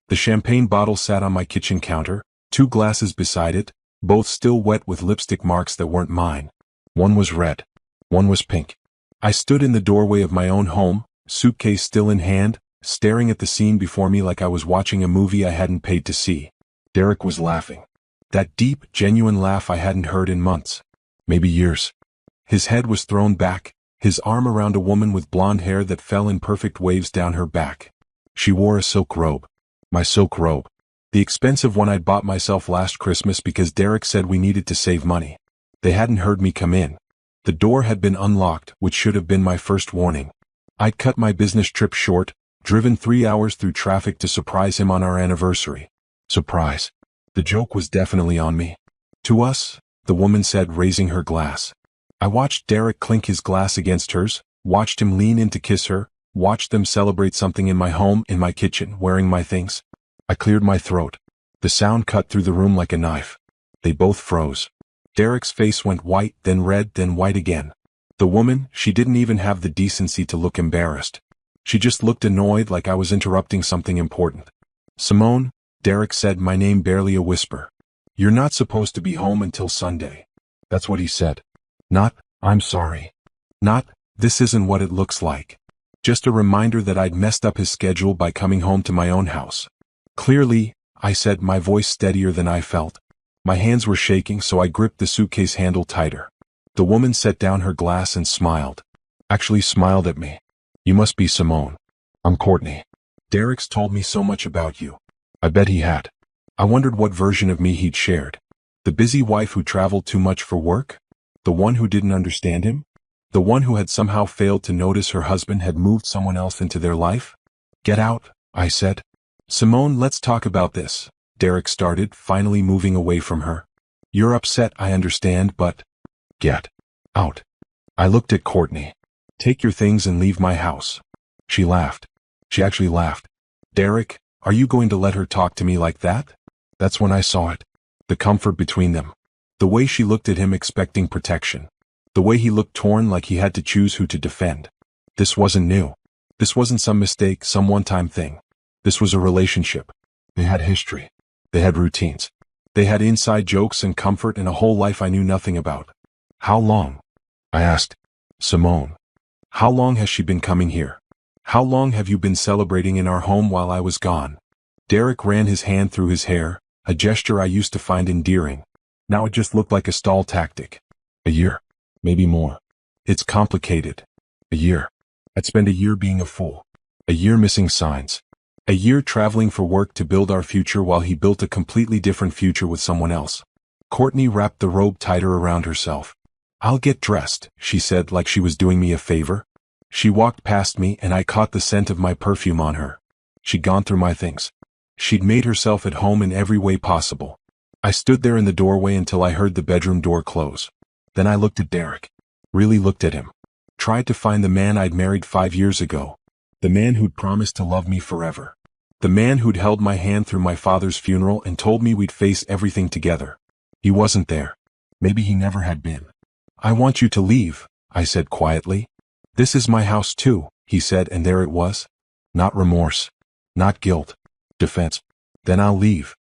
The champagne bottle sat on my kitchen counter, 2 glasses beside it, both still wet with lipstick marks that weren't mine. One was red. One was pink. I stood in the doorway of my own home, suitcase still in hand, staring at the scene before me like I was watching a movie I hadn't paid to see. Derek was laughing. That deep, genuine laugh I hadn't heard in months. Maybe years. His head was thrown back, his arm around a woman with blonde hair that fell in perfect waves down her back. She wore a silk robe. My silk robe. The expensive one I'd bought myself last Christmas because Derek said we needed to save money. They hadn't heard me come in. The door had been unlocked, which should have been my first warning. I'd cut my business trip short, driven 3 hours through traffic to surprise him on our anniversary. Surprise. The joke was definitely on me. To us, the woman said, raising her glass. I watched Derek clink his glass against hers, watched him lean in to kiss her, watched them celebrate something in my home, in my kitchen, wearing my things. I cleared my throat. The sound cut through the room like a knife. They both froze. Derek's face went white, then red, then white again. The woman, she didn't even have the decency to look embarrassed. She just looked annoyed, like I was interrupting something important. Simone, Derek said, my name barely a whisper. You're not supposed to be home until Sunday. That's what he said. Not, I'm sorry. Not, this isn't what it looks like. Just a reminder that I'd messed up his schedule by coming home to my own house. Clearly, I said, my voice steadier than I felt. My hands were shaking, so I gripped the suitcase handle tighter. The woman set down her glass and smiled. Actually smiled at me. You must be Simone. I'm Courtney. Derek's told me so much about you. I bet he had. I wondered what version of me he'd shared. The busy wife who traveled too much for work? The one who didn't understand him? The one who had somehow failed to notice her husband had moved someone else into their life? Get out, I said. Simone, let's talk about this, Derek started, finally moving away from her. You're upset, I understand, but... Get out. I looked at Courtney. Take your things and leave my house. She laughed. She actually laughed. Derek, are you going to let her talk to me like that? That's when I saw it. The comfort between them. The way she looked at him expecting protection. The way he looked torn, like he had to choose who to defend. This wasn't new. This wasn't some mistake, some one-time thing. This was a relationship. They had history. They had routines. They had inside jokes and comfort and a whole life I knew nothing about. How long? I asked. Simone. How long has she been coming here? How long have you been celebrating in our home while I was gone? Derek ran his hand through his hair, a gesture I used to find endearing. Now it just looked like a stall tactic. A year. Maybe more. It's complicated. A year. I'd spend a year being a fool. A year missing signs. A year traveling for work to build our future while he built a completely different future with someone else. Courtney wrapped the robe tighter around herself. I'll get dressed, she said, like she was doing me a favor. She walked past me and I caught the scent of my perfume on her. She'd gone through my things. She'd made herself at home in every way possible. I stood there in the doorway until I heard the bedroom door close. Then I looked at Derek. Really looked at him. Tried to find the man I'd married 5 years ago. The man who'd promised to love me forever. The man who'd held my hand through my father's funeral and told me we'd face everything together. He wasn't there. Maybe he never had been. I want you to leave, I said quietly. This is my house too, he said, and there it was. Not remorse. Not guilt. Defense. Then I'll leave.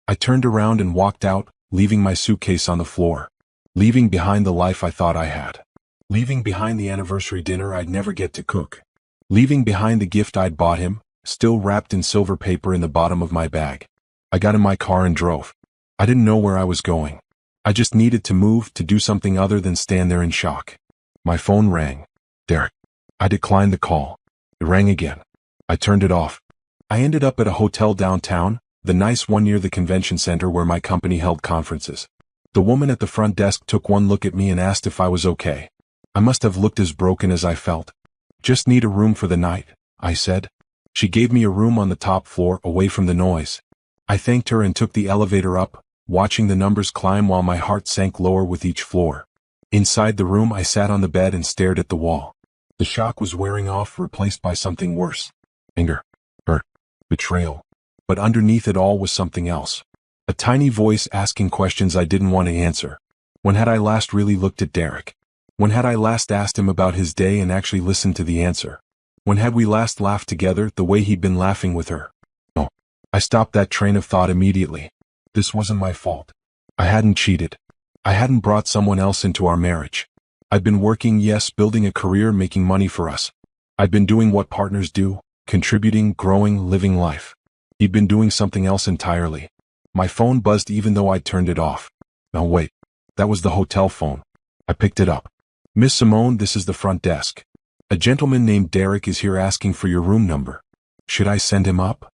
I turned around and walked out, leaving my suitcase on the floor. Leaving behind the life I thought I had. Leaving behind the anniversary dinner I'd never get to cook. Leaving behind the gift I'd bought him, still wrapped in silver paper in the bottom of my bag. I got in my car and drove. I didn't know where I was going. I just needed to move, to do something other than stand there in shock. My phone rang. Derek. I declined the call. It rang again. I turned it off. I ended up at a hotel downtown, the nice one near the convention center where my company held conferences. The woman at the front desk took one look at me and asked if I was okay. I must have looked as broken as I felt. Just need a room for the night, I said. She gave me a room on the top floor, away from the noise. I thanked her and took the elevator up, watching the numbers climb while my heart sank lower with each floor. Inside the room I sat on the bed and stared at the wall. The shock was wearing off, replaced by something worse. Anger. Hurt. Betrayal. But underneath it all was something else. A tiny voice asking questions I didn't want to answer. When had I last really looked at Derek? When had I last asked him about his day and actually listened to the answer? When had we last laughed together the way he'd been laughing with her? No. I stopped that train of thought immediately. This wasn't my fault. I hadn't cheated. I hadn't brought someone else into our marriage. I'd been working, yes, building a career, making money for us. I'd been doing what partners do, contributing, growing, living life. He'd been doing something else entirely. My phone buzzed even though I'd turned it off. No, wait. That was the hotel phone. I picked it up. Miss Simone, this is the front desk. A gentleman named Derek is here asking for your room number. Should I send him up?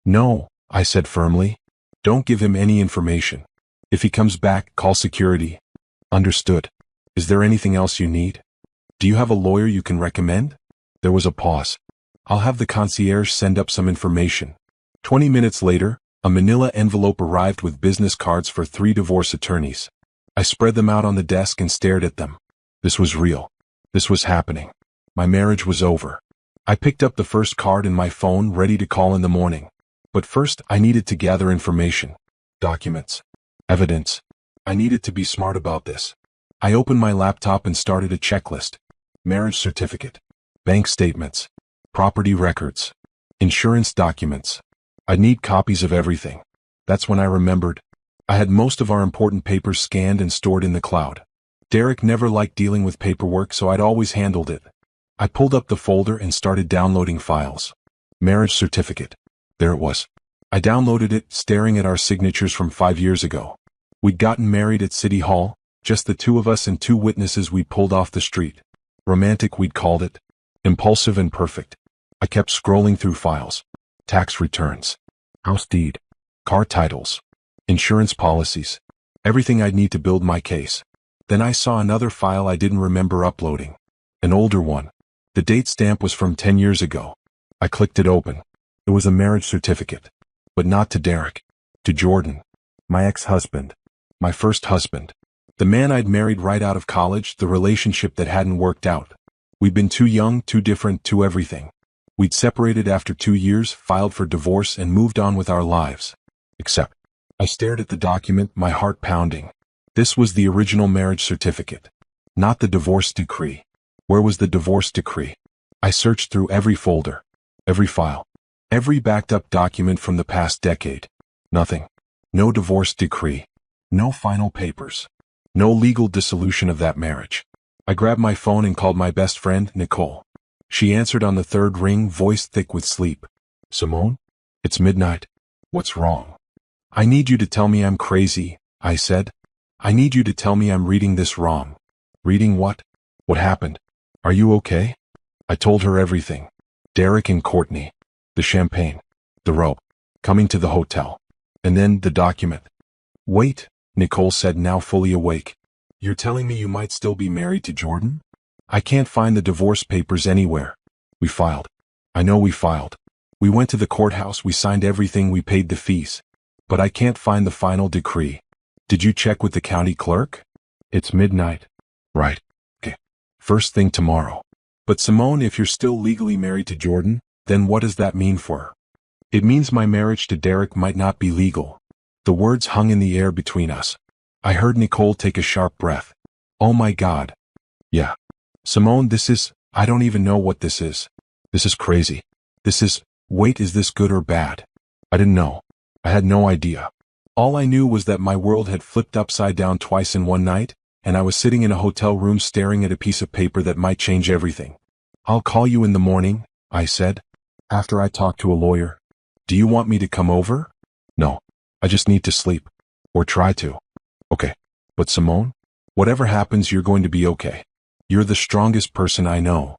No, I said firmly. Don't give him any information. If he comes back, call security. Understood. Is there anything else you need? Do you have a lawyer you can recommend? There was a pause. I'll have the concierge send up some information. 20 minutes later, a manila envelope arrived with business cards for 3 divorce attorneys. I spread them out on the desk and stared at them. This was real. This was happening. My marriage was over. I picked up the first card in my phone, ready to call in the morning. But first, I needed to gather information. Documents. Evidence. I needed to be smart about this. I opened my laptop and started a checklist. Marriage certificate. Bank statements. Property records. Insurance documents. I'd need copies of everything. That's when I remembered. I had most of our important papers scanned and stored in the cloud. Derek never liked dealing with paperwork, so I'd always handled it. I pulled up the folder and started downloading files. Marriage certificate. There it was. I downloaded it, staring at our signatures from 5 years ago. We'd gotten married at City Hall, just the 2 of us and 2 witnesses we pulled off the street. Romantic, we'd called it. Impulsive and perfect. I kept scrolling through files. Tax returns. House deed. Car titles. Insurance policies. Everything I'd need to build my case. Then I saw another file I didn't remember uploading. An older one. The date stamp was from 10 years ago. I clicked it open. It was a marriage certificate. But not to Derek. To Jordan. My ex-husband. My first husband. The man I'd married right out of college, the relationship that hadn't worked out. We'd been too young, too different, too everything. We'd separated after 2 years, filed for divorce, and moved on with our lives. Except, I stared at the document, my heart pounding. This was the original marriage certificate. Not the divorce decree. Where was the divorce decree? I searched through every folder, every file, every backed up document from the past decade. Nothing. No divorce decree. No final papers. No legal dissolution of that marriage. I grabbed my phone and called my best friend, Nicole. She answered on the 3rd ring, voice thick with sleep. Simone? It's midnight. What's wrong? I need you to tell me I'm crazy, I said. I need you to tell me I'm reading this wrong. Reading what? What happened? Are you okay? I told her everything. Derek and Courtney. The champagne. The rope. Coming to the hotel. And then the document. Wait, Nicole said, now fully awake. You're telling me you might still be married to Jordan? I can't find the divorce papers anywhere. We filed. I know we filed. We went to the courthouse, we signed everything, we paid the fees. But I can't find the final decree. Did you check with the county clerk? It's midnight. Right. Okay. First thing tomorrow. But Simone, if you're still legally married to Jordan, then what does that mean for her? It means my marriage to Derek might not be legal. The words hung in the air between us. I heard Nicole take a sharp breath. Oh my God. Yeah. Simone, I don't even know what this is. This is crazy. Wait, is this good or bad? I didn't know. I had no idea. All I knew was that my world had flipped upside down twice in one night, and I was sitting in a hotel room staring at a piece of paper that might change everything. I'll call you in the morning, I said, after I talk to a lawyer. Do you want me to come over? No. I just need to sleep. Or try to. Okay. But Simone, whatever happens, you're going to be okay. You're the strongest person I know.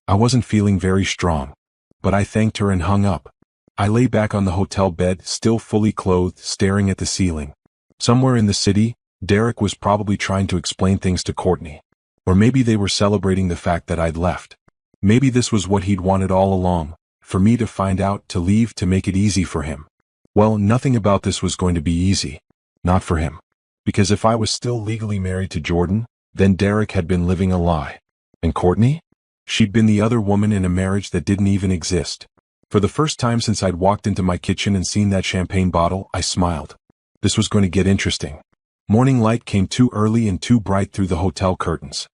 I wasn't feeling very strong, but I thanked her and hung up. I lay back on the hotel bed, still fully clothed, staring at the ceiling. Somewhere in the city, Derek was probably trying to explain things to Courtney. Or maybe they were celebrating the fact that I'd left. Maybe this was what he'd wanted all along, for me to find out, to leave, to make it easy for him. Well, nothing about this was going to be easy. Not for him. Because if I was still legally married to Jordan, then Derek had been living a lie. And Courtney? She'd been the other woman in a marriage that didn't even exist. For the first time since I'd walked into my kitchen and seen that champagne bottle, I smiled. This was going to get interesting. Morning light came too early and too bright through the hotel curtains.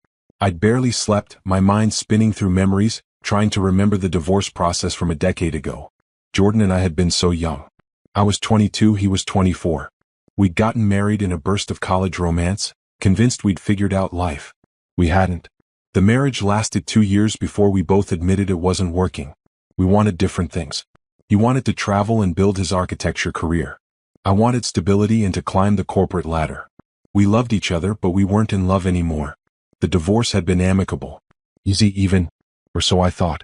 I'd barely slept, my mind spinning through memories, trying to remember the divorce process from a decade ago. Jordan and I had been so young. I was 22, he was 24. We'd gotten married in a burst of college romance, convinced we'd figured out life. We hadn't. The marriage lasted 2 years before we both admitted it wasn't working. We wanted different things. He wanted to travel and build his architecture career. I wanted stability and to climb the corporate ladder. We loved each other, but we weren't in love anymore. The divorce had been amicable. Easy even, or so I thought.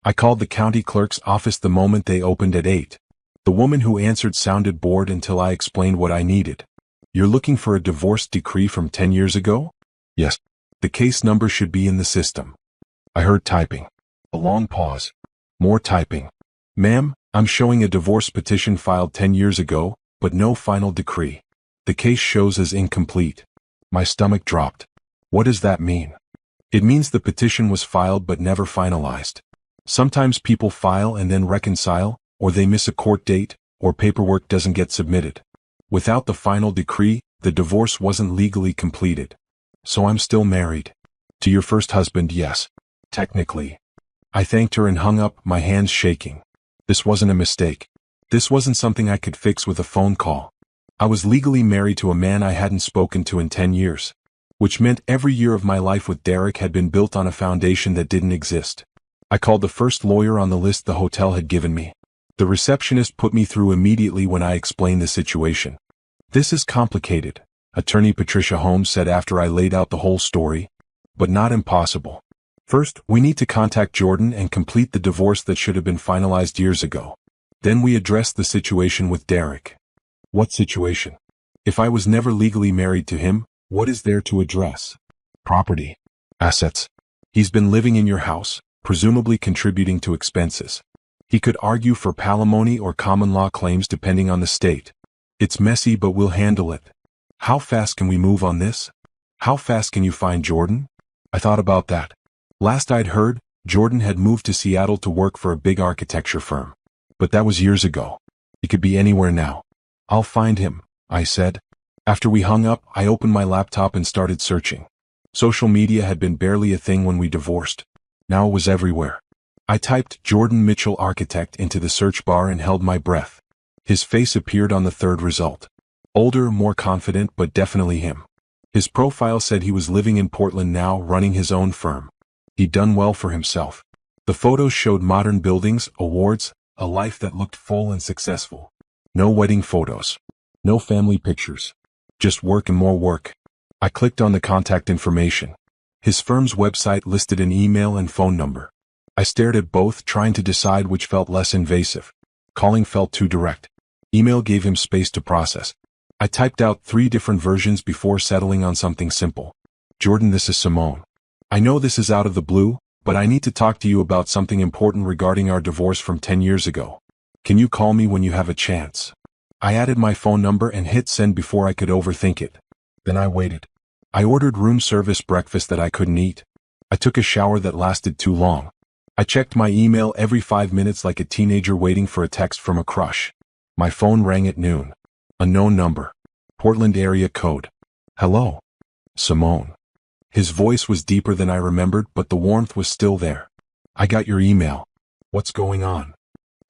I called the county clerk's office the moment they opened at 8. The woman who answered sounded bored until I explained what I needed. You're looking for a divorce decree from 10 years ago? Yes. The case number should be in the system. I heard typing. A long pause. More typing. Ma'am, I'm showing a divorce petition filed 10 years ago, but no final decree. The case shows as incomplete. My stomach dropped. What does that mean? It means the petition was filed but never finalized. Sometimes people file and then reconcile, or they miss a court date, or paperwork doesn't get submitted. Without the final decree, the divorce wasn't legally completed. So I'm still married. To your first husband, yes. Technically. I thanked her and hung up, my hands shaking. This wasn't a mistake. This wasn't something I could fix with a phone call. I was legally married to a man I hadn't spoken to in 10 years. Which meant every year of my life with Derek had been built on a foundation that didn't exist. I called the first lawyer on the list the hotel had given me. The receptionist put me through immediately when I explained the situation. This is complicated, Attorney Patricia Holmes said after I laid out the whole story, but not impossible. First, we need to contact Jordan and complete the divorce that should have been finalized years ago. Then we address the situation with Derek. What situation? If I was never legally married to him, what is there to address? Property. Assets. He's been living in your house, presumably contributing to expenses. He could argue for palimony or common law claims depending on the state. It's messy, but we'll handle it. How fast can we move on this? How fast can you find Jordan? I thought about that. Last I'd heard, Jordan had moved to Seattle to work for a big architecture firm. But that was years ago. He could be anywhere now. I'll find him, I said. After we hung up, I opened my laptop and started searching. Social media had been barely a thing when we divorced. Now it was everywhere. I typed Jordan Mitchell Architect into the search bar and held my breath. His face appeared on the third result. Older, more confident, but definitely him. His profile said he was living in Portland now, running his own firm. He'd done well for himself. The photos showed modern buildings, awards, a life that looked full and successful. No wedding photos. No family pictures. Just work and more work. I clicked on the contact information. His firm's website listed an email and phone number. I stared at both, trying to decide which felt less invasive. Calling felt too direct. Email gave him space to process. I typed out 3 different versions before settling on something simple. Jordan, this is Simone. I know this is out of the blue, but I need to talk to you about something important regarding our divorce from 10 years ago. Can you call me when you have a chance? I added my phone number and hit send before I could overthink it. Then I waited. I ordered room service breakfast that I couldn't eat. I took a shower that lasted too long. I checked my email every 5 minutes like a teenager waiting for a text from a crush. My phone rang at noon. Unknown number. Portland area code. Hello. Simone. His voice was deeper than I remembered, but the warmth was still there. I got your email. What's going on?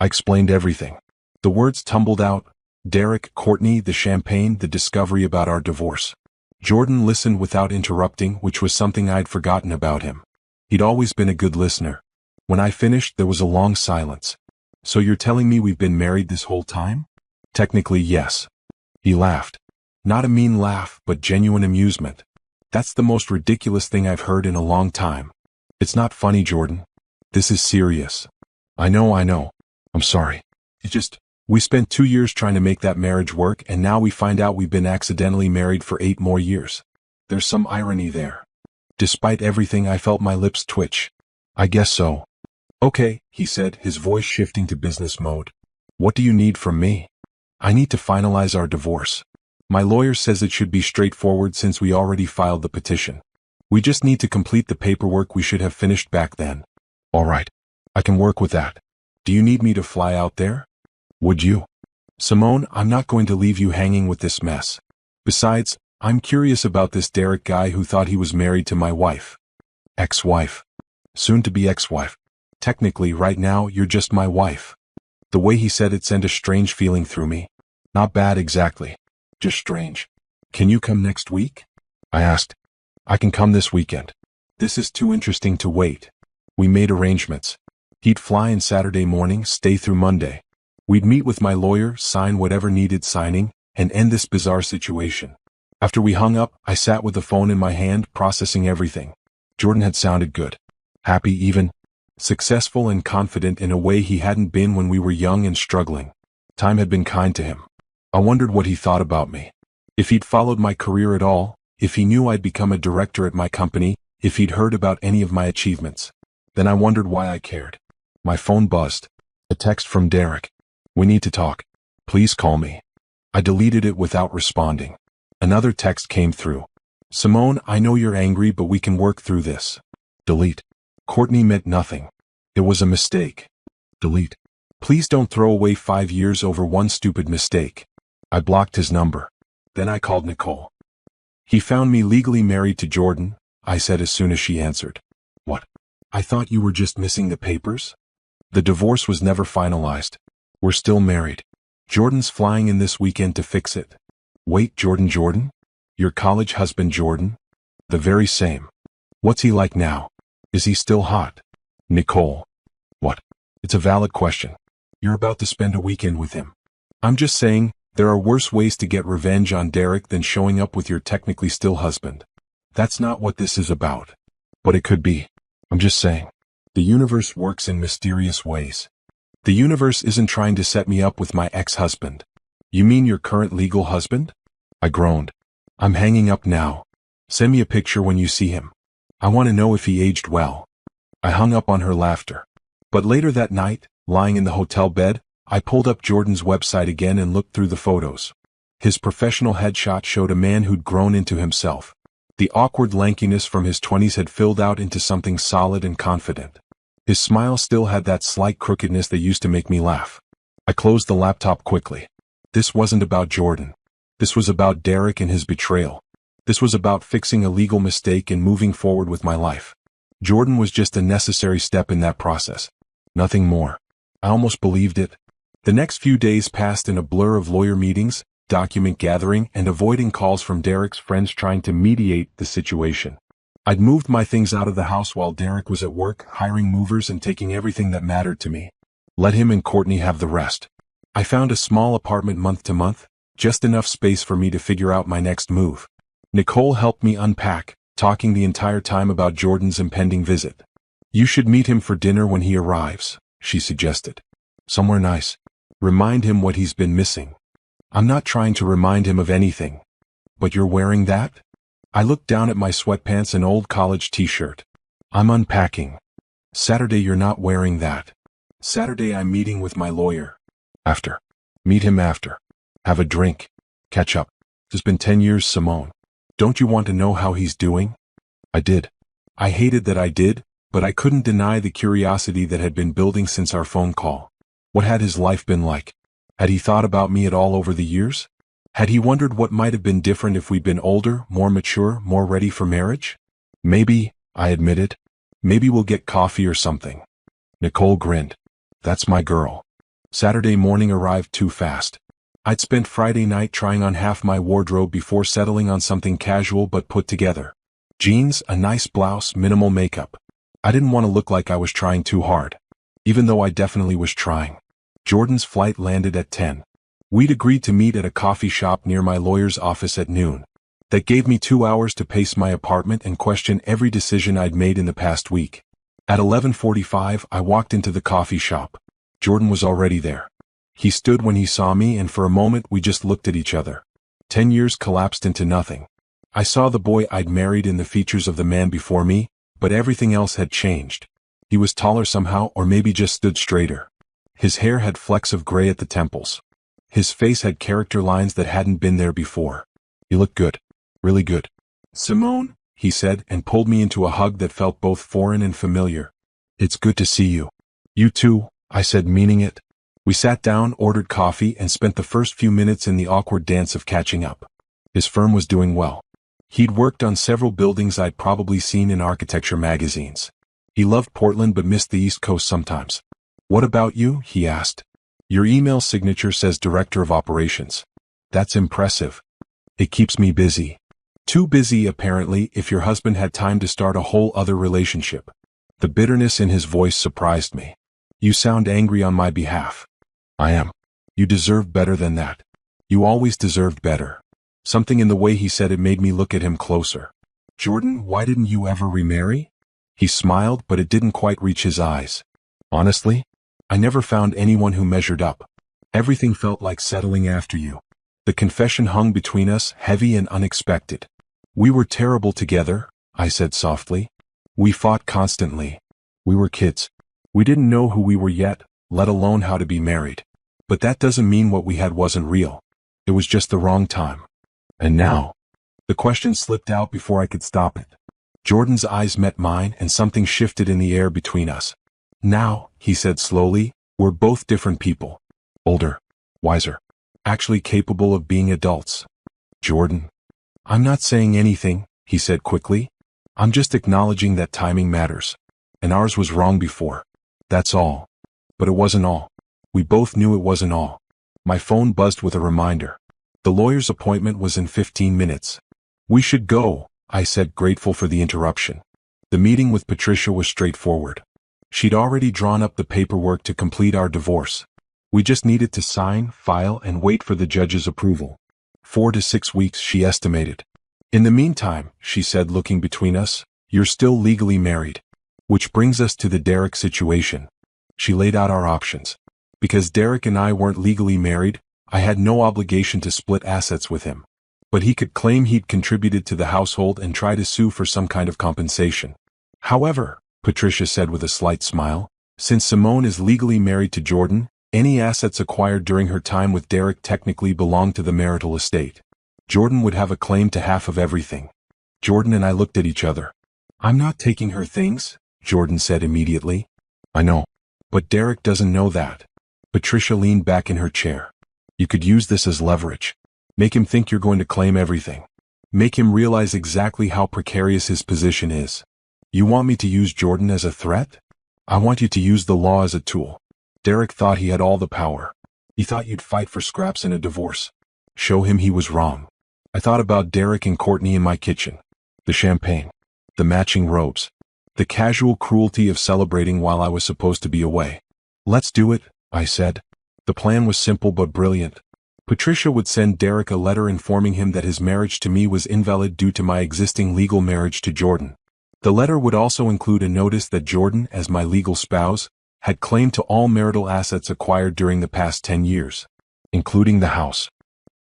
I explained everything. The words tumbled out. Derek, Courtney, the champagne, the discovery about our divorce. Jordan listened without interrupting, which was something I'd forgotten about him. He'd always been a good listener. When I finished, there was a long silence. So you're telling me we've been married this whole time? Technically, yes. He laughed. Not a mean laugh, but genuine amusement. That's the most ridiculous thing I've heard in a long time. It's not funny, Jordan. This is serious. I know. I'm sorry. We spent 2 years trying to make that marriage work, and now we find out we've been accidentally married for 8 more years. There's some irony there. Despite everything, I felt my lips twitch. I guess so. Okay, he said, his voice shifting to business mode. What do you need from me? I need to finalize our divorce. My lawyer says it should be straightforward since we already filed the petition. We just need to complete the paperwork we should have finished back then. All right. I can work with that. Do you need me to fly out there? Would you? Simone, I'm not going to leave you hanging with this mess. Besides, I'm curious about this Derek guy who thought he was married to my wife. Ex-wife. Soon to be ex-wife. Technically, right now, you're just my wife. The way he said it sent a strange feeling through me. Not bad exactly. Just strange. Can you come next week? I asked. I can come this weekend. This is too interesting to wait. We made arrangements. He'd fly in Saturday morning, stay through Monday. We'd meet with my lawyer, sign whatever needed signing, and end this bizarre situation. After we hung up, I sat with the phone in my hand, processing everything. Jordan had sounded good. Happy even. Successful and confident in a way he hadn't been when we were young and struggling. Time had been kind to him. I wondered what he thought about me. If he'd followed my career at all, if he knew I'd become a director at my company, if he'd heard about any of my achievements. Then I wondered why I cared. My phone buzzed. A text from Derek. We need to talk. Please call me. I deleted it without responding. Another text came through. Simone, I know you're angry, but we can work through this. Delete. Courtney meant nothing. It was a mistake. Delete. Please don't throw away 5 years over one stupid mistake. I blocked his number. Then I called Nicole. He found me legally married to Jordan, I said as soon as she answered. What? I thought you were just missing the papers? The divorce was never finalized. We're still married. Jordan's flying in this weekend to fix it. Wait, Jordan? Your college husband Jordan? The very same. What's he like now? Is he still hot? Nicole. What? It's a valid question. You're about to spend a weekend with him. I'm just saying, there are worse ways to get revenge on Derek than showing up with your technically still husband. That's not what this is about. But it could be. I'm just saying. The universe works in mysterious ways. The universe isn't trying to set me up with my ex-husband. You mean your current legal husband? I groaned. I'm hanging up now. Send me a picture when you see him. I want to know if he aged well. I hung up on her laughter. But later that night, lying in the hotel bed, I pulled up Jordan's website again and looked through the photos. His professional headshot showed a man who'd grown into himself. The awkward lankiness from his 20s had filled out into something solid and confident. His smile still had that slight crookedness that used to make me laugh. I closed the laptop quickly. This wasn't about Jordan. This was about Derek and his betrayal. This was about fixing a legal mistake and moving forward with my life. Jordan was just a necessary step in that process. Nothing more. I almost believed it. The next few days passed in a blur of lawyer meetings, document gathering, and avoiding calls from Derek's friends trying to mediate the situation. I'd moved my things out of the house while Derek was at work, hiring movers and taking everything that mattered to me. Let him and Courtney have the rest. I found a small apartment month to month, just enough space for me to figure out my next move. Nicole helped me unpack, talking the entire time about Jordan's impending visit. You should meet him for dinner when he arrives, she suggested. Somewhere nice. Remind him what he's been missing. I'm not trying to remind him of anything. But you're wearing that? I looked down at my sweatpants and old college t-shirt. I'm unpacking. Saturday you're not wearing that. Saturday I'm meeting with my lawyer. After. Meet him after. Have a drink. Catch up. It's been 10 years, Simone. Don't you want to know how he's doing? I did. I hated that I did, but I couldn't deny the curiosity that had been building since our phone call. What had his life been like? Had he thought about me at all over the years? Had he wondered what might have been different if we'd been older, more mature, more ready for marriage? Maybe, I admitted. Maybe we'll get coffee or something. Nicole grinned. That's my girl. Saturday morning arrived too fast. I'd spent Friday night trying on half my wardrobe before settling on something casual but put together. Jeans, a nice blouse, minimal makeup. I didn't want to look like I was trying too hard. Even though I definitely was trying. Jordan's flight landed at 10. We'd agreed to meet at a coffee shop near my lawyer's office at noon. That gave me 2 hours to pace my apartment and question every decision I'd made in the past week. At 11:45, I walked into the coffee shop. Jordan was already there. He stood when he saw me, and for a moment we just looked at each other. 10 years collapsed into nothing. I saw the boy I'd married in the features of the man before me, but everything else had changed. He was taller somehow, or maybe just stood straighter. His hair had flecks of gray at the temples. His face had character lines that hadn't been there before. You look good. Really good. Simone, he said, and pulled me into a hug that felt both foreign and familiar. It's good to see you. You too, I said, meaning it. We sat down, ordered coffee, and spent the first few minutes in the awkward dance of catching up. His firm was doing well. He'd worked on several buildings I'd probably seen in architecture magazines. He loved Portland but missed the East Coast sometimes. What about you? He asked. Your email signature says Director of Operations. That's impressive. It keeps me busy. Too busy, apparently, if your husband had time to start a whole other relationship. The bitterness in his voice surprised me. You sound angry on my behalf. I am. You deserve better than that. You always deserved better. Something in the way he said it made me look at him closer. Jordan, why didn't you ever remarry? He smiled, but it didn't quite reach his eyes. Honestly, I never found anyone who measured up. Everything felt like settling after you. The confession hung between us, heavy and unexpected. We were terrible together, I said softly. We fought constantly. We were kids. We didn't know who we were yet, let alone how to be married. But that doesn't mean what we had wasn't real. It was just the wrong time. And now? The question slipped out before I could stop it. Jordan's eyes met mine and something shifted in the air between us. Now, he said slowly, we're both different people. Older, wiser, actually capable of being adults. Jordan. I'm not saying anything, he said quickly. I'm just acknowledging that timing matters. And ours was wrong before. That's all. But it wasn't all. We both knew it wasn't all. My phone buzzed with a reminder. The lawyer's appointment was in 15 minutes. We should go, I said, grateful for the interruption. The meeting with Patricia was straightforward. She'd already drawn up the paperwork to complete our divorce. We just needed to sign, file, and wait for the judge's approval. 4 to 6 weeks, she estimated. In the meantime, she said, looking between us, you're still legally married. Which brings us to the Derek situation. She laid out our options. Because Derek and I weren't legally married, I had no obligation to split assets with him. But he could claim he'd contributed to the household and try to sue for some kind of compensation. However, Patricia said with a slight smile, since Simone is legally married to Jordan, any assets acquired during her time with Derek technically belong to the marital estate. Jordan would have a claim to half of everything. Jordan and I looked at each other. I'm not taking her things, Jordan said immediately. I know. But Derek doesn't know that. Patricia leaned back in her chair. You could use this as leverage. Make him think you're going to claim everything. Make him realize exactly how precarious his position is. You want me to use Jordan as a threat? I want you to use the law as a tool. Derek thought he had all the power. He thought you'd fight for scraps in a divorce. Show him he was wrong. I thought about Derek and Courtney in my kitchen. The champagne. The matching robes. The casual cruelty of celebrating while I was supposed to be away. Let's do it, I said. The plan was simple but brilliant. Patricia would send Derek a letter informing him that his marriage to me was invalid due to my existing legal marriage to Jordan. The letter would also include a notice that Jordan, as my legal spouse, had claim to all marital assets acquired during the past 10 years, including the house.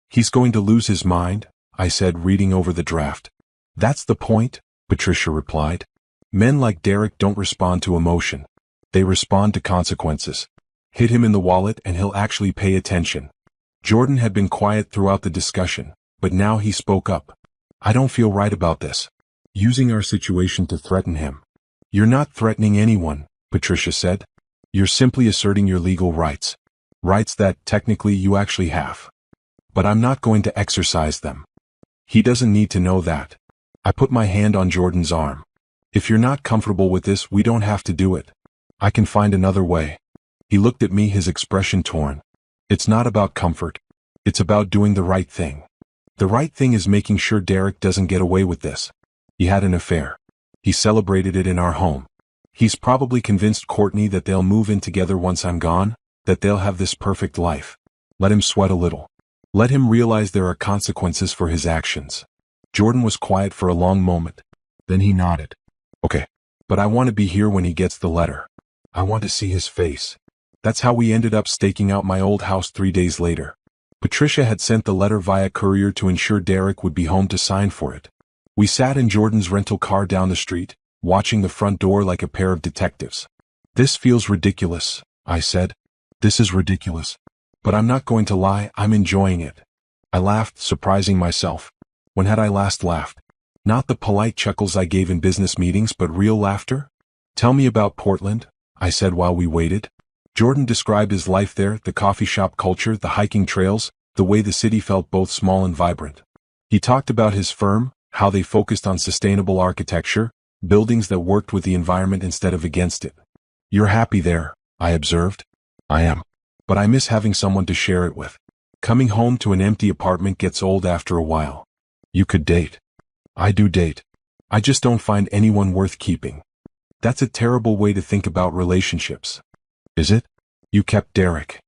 He's going to lose his mind, I said, reading over the draft. That's the point, Patricia replied. Men like Derek don't respond to emotion. They respond to consequences. Hit him in the wallet and he'll actually pay attention. Jordan had been quiet throughout the discussion, but now he spoke up. I don't feel right about this. Using our situation to threaten him. You're not threatening anyone, Patricia said. You're simply asserting your legal rights. Rights that, technically, you actually have. But I'm not going to exercise them. He doesn't need to know that. I put my hand on Jordan's arm. If you're not comfortable with this, we don't have to do it. I can find another way. He looked at me, his expression torn. It's not about comfort. It's about doing the right thing. The right thing is making sure Derek doesn't get away with this. He had an affair. He celebrated it in our home. He's probably convinced Courtney that they'll move in together once I'm gone, that they'll have this perfect life. Let him sweat a little. Let him realize there are consequences for his actions. Jordan was quiet for a long moment. Then he nodded. Okay. But I want to be here when he gets the letter. I want to see his face. That's how we ended up staking out my old house 3 days later. Patricia had sent the letter via courier to ensure Derek would be home to sign for it. We sat in Jordan's rental car down the street, watching the front door like a pair of detectives. This feels ridiculous, I said. This is ridiculous. But I'm not going to lie, I'm enjoying it. I laughed, surprising myself. When had I last laughed? Not the polite chuckles I gave in business meetings, but real laughter? Tell me about Portland, I said while we waited. Jordan described his life there, the coffee shop culture, the hiking trails, the way the city felt both small and vibrant. He talked about his firm, how they focused on sustainable architecture, buildings that worked with the environment instead of against it. You're happy there, I observed. I am. but I miss having someone to share it with. Coming home to an empty apartment gets old after a while. You could date. I do date. I just don't find anyone worth keeping. That's a terrible way to think about relationships. Is it? You kept Derek.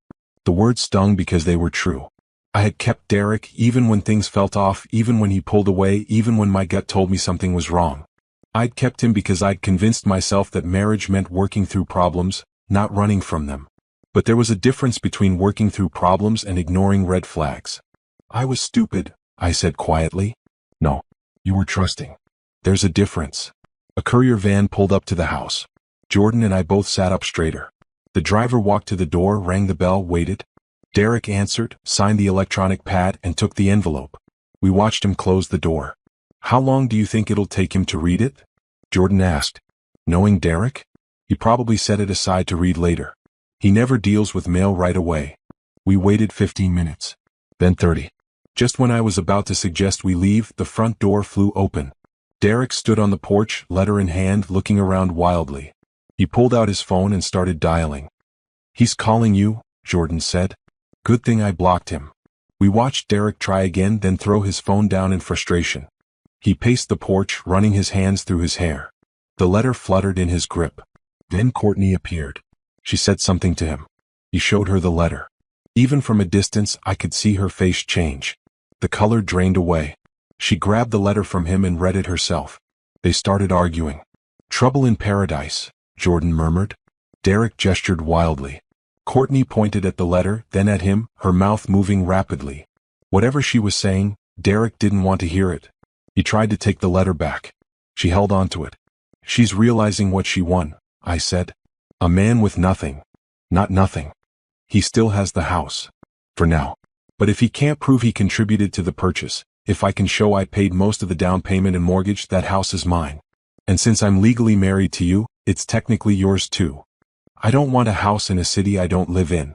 The words stung because they were true. I had kept Derek even when things felt off, even when he pulled away, even when my gut told me something was wrong. I'd kept him because I'd convinced myself that marriage meant working through problems, not running from them. But there was a difference between working through problems and ignoring red flags. I was stupid, I said quietly. No, you were trusting. There's a difference. A courier van pulled up to the house. Jordan and I both sat up straighter. The driver walked to the door, rang the bell, waited. Derek answered, signed the electronic pad, and took the envelope. We watched him close the door. How long do you think it'll take him to read it? Jordan asked. Knowing Derek? He probably set it aside to read later. He never deals with mail right away. We waited 15 minutes. Then 30. Just when I was about to suggest we leave, the front door flew open. Derek stood on the porch, letter in hand, looking around wildly. He pulled out his phone and started dialing. He's calling you, Jordan said. Good thing I blocked him. We watched Derek try again, then throw his phone down in frustration. He paced the porch, running his hands through his hair. The letter fluttered in his grip. Then Courtney appeared. She said something to him. He showed her the letter. Even from a distance, I could see her face change. The color drained away. She grabbed the letter from him and read it herself. They started arguing. Trouble in paradise, Jordan murmured. Derek gestured wildly. Courtney pointed at the letter, then at him, her mouth moving rapidly. Whatever she was saying, Derek didn't want to hear it. He tried to take the letter back. She held on to it. She's realizing what she won, I said. A man with nothing. Not nothing. He still has the house. For now. But if he can't prove he contributed to the purchase, if I can show I paid most of the down payment and mortgage, that house is mine. And since I'm legally married to you, it's technically yours too. I don't want a house in a city I don't live in.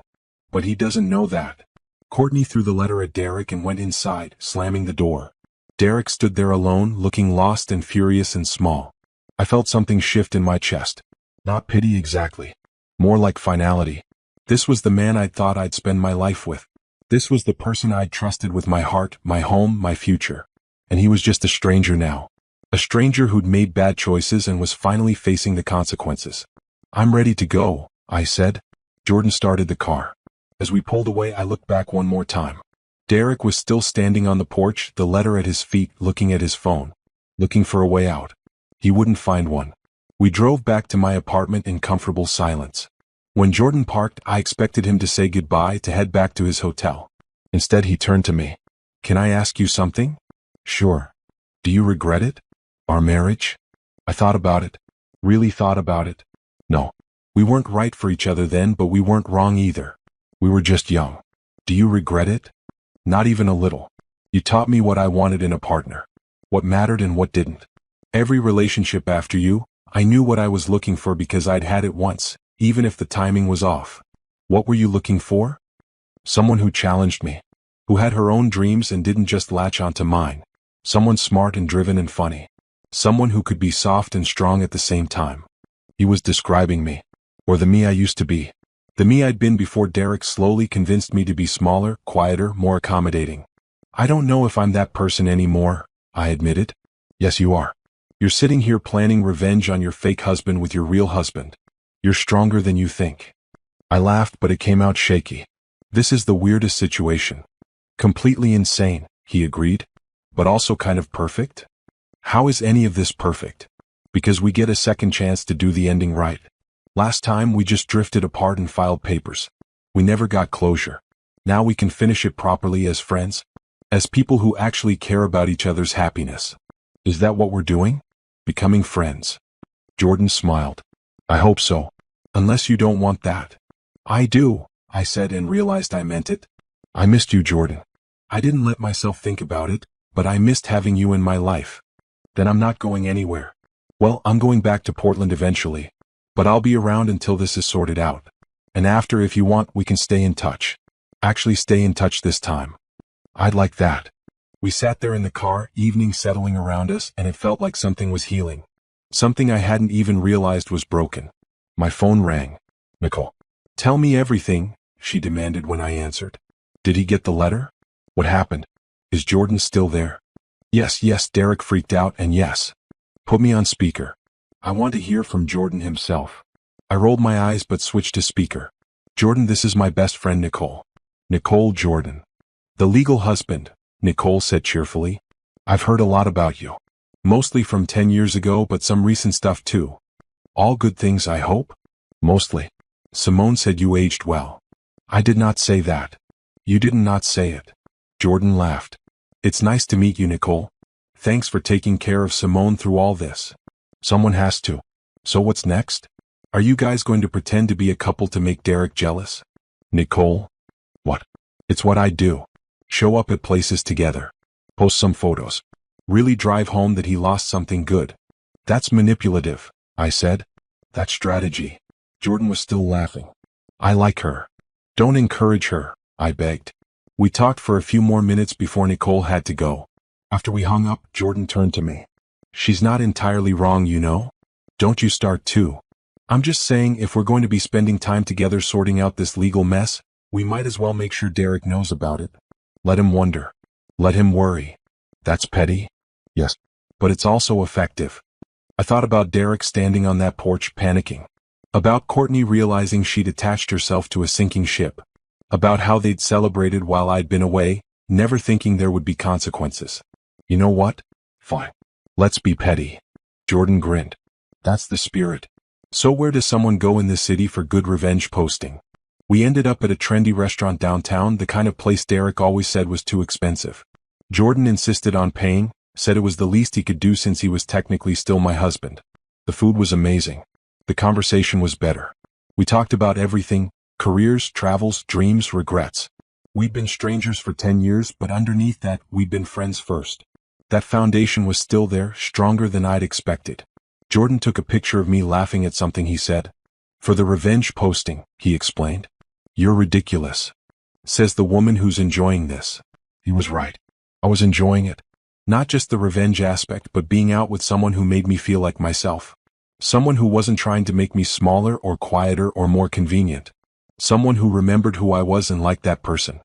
But he doesn't know that. Courtney threw the letter at Derek and went inside, slamming the door. Derek stood there alone, looking lost and furious and small. I felt something shift in my chest. Not pity exactly. More like finality. This was the man I'd thought I'd spend my life with. This was the person I'd trusted with my heart, my home, my future. And he was just a stranger now. A stranger who'd made bad choices and was finally facing the consequences. I'm ready to go, I said. Jordan started the car. As we pulled away, I looked back one more time. Derek was still standing on the porch, the letter at his feet, looking at his phone. Looking for a way out. He wouldn't find one. We drove back to my apartment in comfortable silence. When Jordan parked, I expected him to say goodbye, to head back to his hotel. Instead, he turned to me. Can I ask you something? Sure. Do you regret it? Our marriage? I thought about it. Really thought about it. No. We weren't right for each other then, but we weren't wrong either. We were just young. Do you regret it? Not even a little. You taught me what I wanted in a partner. What mattered and what didn't. Every relationship after you, I knew what I was looking for because I'd had it once, even if the timing was off. What were you looking for? Someone who challenged me. Who had her own dreams and didn't just latch onto mine. Someone smart and driven and funny. Someone who could be soft and strong at the same time. He was describing me. Or the me I used to be. The me I'd been before Derek slowly convinced me to be smaller, quieter, more accommodating. I don't know if I'm that person anymore, I admitted. Yes, you are. You're sitting here planning revenge on your fake husband with your real husband. You're stronger than you think. I laughed, but it came out shaky. This is the weirdest situation. Completely insane, he agreed. But also kind of perfect? How is any of this perfect? Because we get a second chance to do the ending right. Last time we just drifted apart and filed papers. We never got closure. Now we can finish it properly as friends. As people who actually care about each other's happiness. Is that what we're doing? Becoming friends. Jordan smiled. I hope so. Unless you don't want that. I do, I said and realized I meant it. I missed you, Jordan. I didn't let myself think about it, but I missed having you in my life. Then I'm not going anywhere. Well, I'm going back to Portland eventually. But I'll be around until this is sorted out. And after, if you want, we can stay in touch. Actually stay in touch this time. I'd like that. We sat there in the car, evening settling around us, and it felt like something was healing. Something I hadn't even realized was broken. My phone rang. Nicole. Tell me everything, she demanded when I answered. Did he get the letter? What happened? Is Jordan still there? Yes, yes, Derek freaked out, and yes. Put me on speaker. I want to hear from Jordan himself. I rolled my eyes but switched to speaker. Jordan, this is my best friend Nicole. Nicole Jordan. The legal husband, Nicole said cheerfully. I've heard a lot about you. Mostly from 10 years ago, but some recent stuff too. All good things, I hope? Mostly. Simone said you aged well. I did not say that. You did not say it. Jordan laughed. It's nice to meet you, Nicole. Thanks for taking care of Simone through all this. Someone has to. So what's next? Are you guys going to pretend to be a couple to make Derek jealous? Nicole? What? It's what I do. Show up at places together. Post some photos. Really drive home that he lost something good. That's manipulative, I said. That's strategy. Jordan was still laughing. I like her. Don't encourage her, I begged. We talked for a few more minutes before Nicole had to go. After we hung up, Jordan turned to me. She's not entirely wrong, you know? Don't you start too. I'm just saying if we're going to be spending time together sorting out this legal mess, we might as well make sure Derek knows about it. Let him wonder. Let him worry. That's petty? Yes. But it's also effective. I thought about Derek standing on that porch panicking. About Courtney realizing she'd attached herself to a sinking ship. About how they'd celebrated while I'd been away, never thinking there would be consequences. You know what? Fine. Let's be petty. Jordan grinned. That's the spirit. So where does someone go in this city for good revenge posting? We ended up at a trendy restaurant downtown, the kind of place Derek always said was too expensive. Jordan insisted on paying, said it was the least he could do since he was technically still my husband. The food was amazing. The conversation was better. We talked about everything, careers, travels, dreams, regrets. We'd been strangers for 10 years, but underneath that, we'd been friends first. That foundation was still there, stronger than I'd expected. Jordan took a picture of me laughing at something he said. For the revenge posting, he explained. You're ridiculous. Says the woman who's enjoying this. He was right. I was enjoying it. Not just the revenge aspect, but being out with someone who made me feel like myself. Someone who wasn't trying to make me smaller or quieter or more convenient. Someone who remembered who I was and liked that person.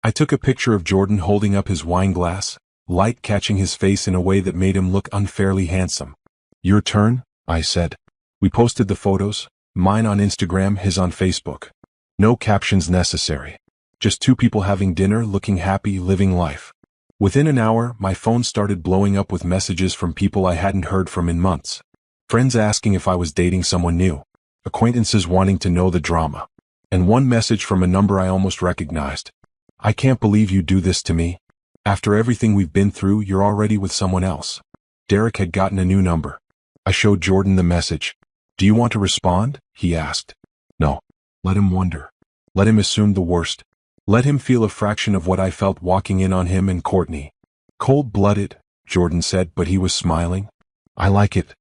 I took a picture of Jordan holding up his wine glass, light catching his face in a way that made him look unfairly handsome. Your turn, I said. We posted the photos, mine on Instagram, his on Facebook. No captions necessary. Just two people having dinner, looking happy, living life. Within an hour, my phone started blowing up with messages from people I hadn't heard from in months. Friends asking if I was dating someone new. Acquaintances wanting to know the drama. And one message from a number I almost recognized. I can't believe you do this to me. After everything we've been through, you're already with someone else. Derek had gotten a new number. I showed Jordan the message. Do you want to respond? He asked. No. Let him wonder. Let him assume the worst. Let him feel a fraction of what I felt walking in on him and Courtney. Cold-blooded, Jordan said, but he was smiling. I like it.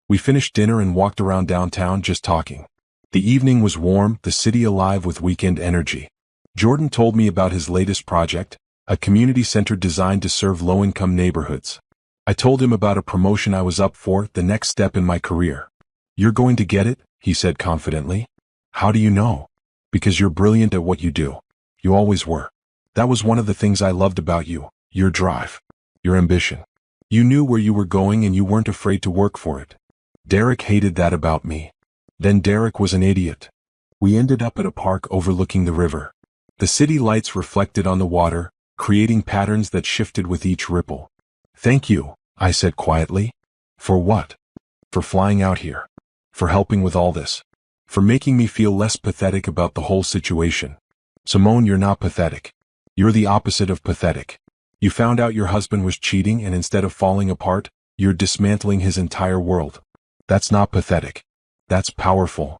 We finished dinner and walked around downtown just talking. The evening was warm, the city alive with weekend energy. Jordan told me about his latest project, a community center designed to serve low-income neighborhoods. I told him about a promotion I was up for, the next step in my career. You're going to get it, he said confidently. How do you know? Because you're brilliant at what you do. You always were. That was one of the things I loved about you, your drive, your ambition. You knew where you were going and you weren't afraid to work for it. Derek hated that about me. Then Derek was an idiot. We ended up at a park overlooking the river. The city lights reflected on the water, creating patterns that shifted with each ripple. Thank you, I said quietly. For what? For flying out here. For helping with all this. For making me feel less pathetic about the whole situation. Simone, you're not pathetic. You're the opposite of pathetic. You found out your husband was cheating and instead of falling apart, you're dismantling his entire world. That's not pathetic. That's powerful.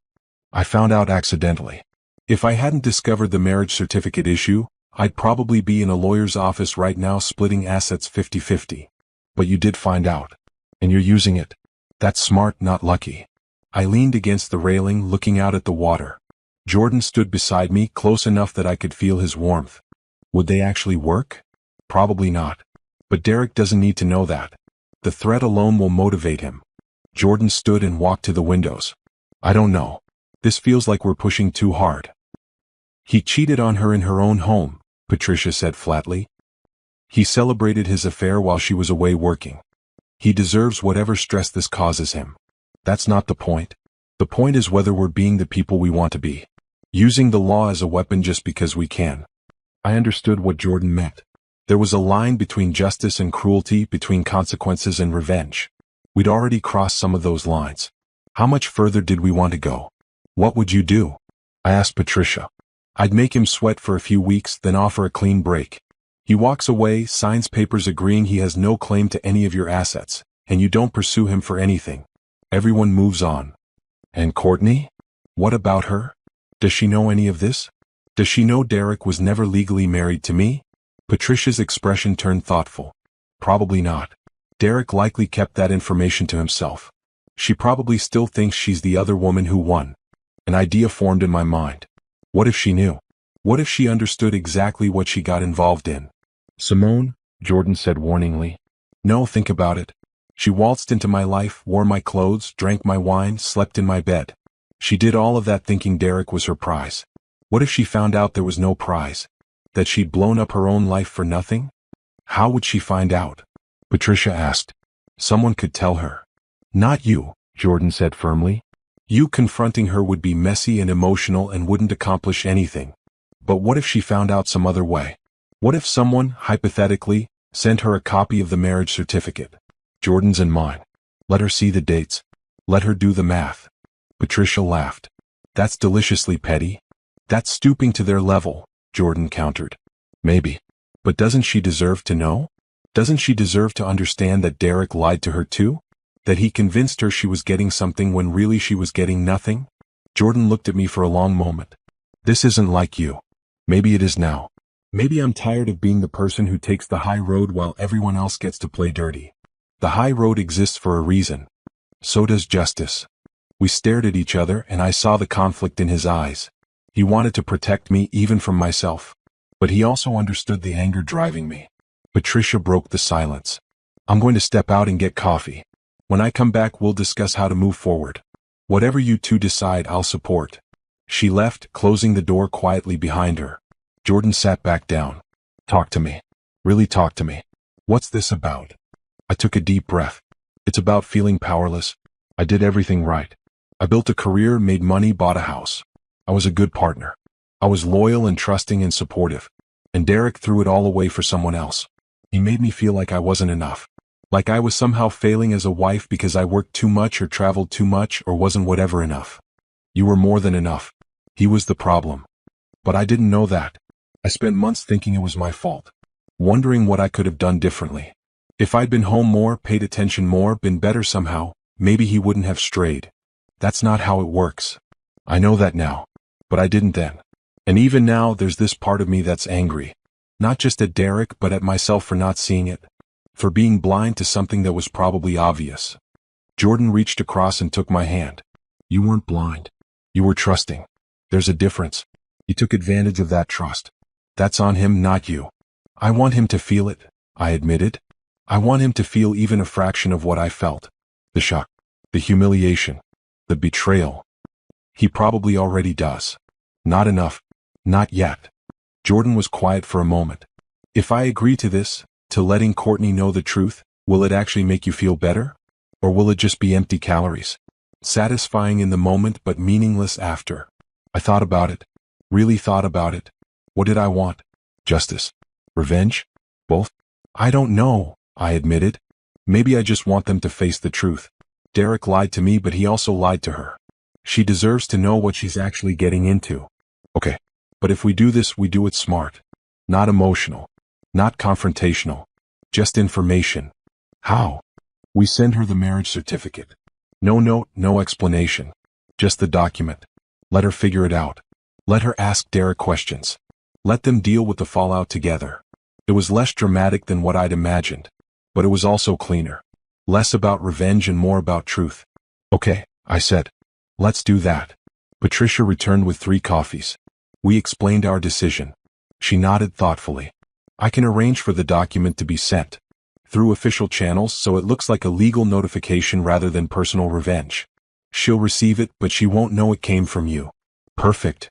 I found out accidentally. If I hadn't discovered the marriage certificate issue, I'd probably be in a lawyer's office right now splitting assets 50-50. But you did find out. And you're using it. That's smart, not lucky. I leaned against the railing, looking out at the water. Jordan stood beside me, close enough that I could feel his warmth. Would they actually work? Probably not. But Derek doesn't need to know that. The threat alone will motivate him. Jordan stood and walked to the windows. I don't know. This feels like we're pushing too hard. He cheated on her in her own home, Patricia said flatly. He celebrated his affair while she was away working. He deserves whatever stress this causes him. That's not the point. The point is whether we're being the people we want to be. Using the law as a weapon just because we can. I understood what Jordan meant. There was a line between justice and cruelty, between consequences and revenge. We'd already crossed some of those lines. How much further did we want to go? What would you do? I asked Patricia. I'd make him sweat for a few weeks, then offer a clean break. He walks away, signs papers agreeing he has no claim to any of your assets, and you don't pursue him for anything. Everyone moves on. And Courtney? What about her? Does she know any of this? Does she know Derek was never legally married to me? Patricia's expression turned thoughtful. Probably not. Derek likely kept that information to himself. She probably still thinks she's the other woman who won. An idea formed in my mind. What if she knew? What if she understood exactly what she got involved in? Simone, Jordan said warningly. No, think about it. She waltzed into my life, wore my clothes, drank my wine, slept in my bed. She did all of that thinking Derek was her prize. What if she found out there was no prize? That she'd blown up her own life for nothing? How would she find out? Patricia asked. Someone could tell her. Not you, Jordan said firmly. You confronting her would be messy and emotional and wouldn't accomplish anything. But what if she found out some other way? What if someone, hypothetically, sent her a copy of the marriage certificate? Jordan's and mine. Let her see the dates. Let her do the math. Patricia laughed. That's deliciously petty. That's stooping to their level, Jordan countered. Maybe. But doesn't she deserve to know? Doesn't she deserve to understand that Derek lied to her too? That he convinced her she was getting something when really she was getting nothing? Jordan looked at me for a long moment. This isn't like you. Maybe it is now. Maybe I'm tired of being the person who takes the high road while everyone else gets to play dirty. The high road exists for a reason. So does justice. We stared at each other and I saw the conflict in his eyes. He wanted to protect me even from myself. But he also understood the anger driving me. Patricia broke the silence. I'm going to step out and get coffee. When I come back we'll discuss how to move forward. Whatever you two decide I'll support. She left, closing the door quietly behind her. Jordan sat back down. Talk to me. Really talk to me. What's this about? I took a deep breath. It's about feeling powerless. I did everything right. I built a career, made money, bought a house. I was a good partner. I was loyal and trusting and supportive. And Derek threw it all away for someone else. He made me feel like I wasn't enough. Like I was somehow failing as a wife because I worked too much or traveled too much or wasn't whatever enough. You were more than enough. He was the problem. But I didn't know that. I spent months thinking it was my fault. Wondering what I could have done differently. If I'd been home more, paid attention more, been better somehow, maybe he wouldn't have strayed. That's not how it works. I know that now. But I didn't then. And even now there's this part of me that's angry. Not just at Derek but at myself for not seeing it. For being blind to something that was probably obvious. Jordan reached across and took my hand. You weren't blind. You were trusting. There's a difference. He took advantage of that trust. That's on him, not you. I want him to feel it, I admitted. I want him to feel even a fraction of what I felt. The shock. The humiliation. The betrayal. He probably already does. Not enough. Not yet. Jordan was quiet for a moment. If I agree to this, to letting Courtney know the truth, will it actually make you feel better? Or will it just be empty calories? Satisfying in the moment but meaningless after. I thought about it. Really thought about it. What did I want? Justice? Revenge? Both? I don't know, I admitted. Maybe I just want them to face the truth. Derek lied to me but he also lied to her. She deserves to know what she's actually getting into. Okay. But if we do this, we do it smart. Not emotional. Not confrontational. Just information. How? We send her the marriage certificate. No note, no explanation. Just the document. Let her figure it out. Let her ask Derek questions. Let them deal with the fallout together. It was less dramatic than what I'd imagined. But it was also cleaner. Less about revenge and more about truth. Okay, I said. Let's do that. Patricia returned with 3 coffees. We explained our decision. She nodded thoughtfully. I can arrange for the document to be sent through official channels so it looks like a legal notification rather than personal revenge. She'll receive it but she won't know it came from you. Perfect.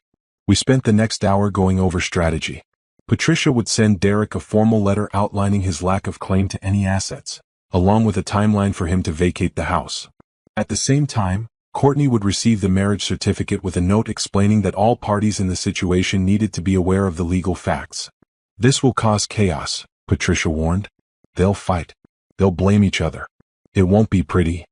We spent the next hour going over strategy. Patricia would send Derek a formal letter outlining his lack of claim to any assets, along with a timeline for him to vacate the house. At the same time, Courtney would receive the marriage certificate with a note explaining that all parties in the situation needed to be aware of the legal facts. This will cause chaos, Patricia warned. They'll fight. They'll blame each other. It won't be pretty.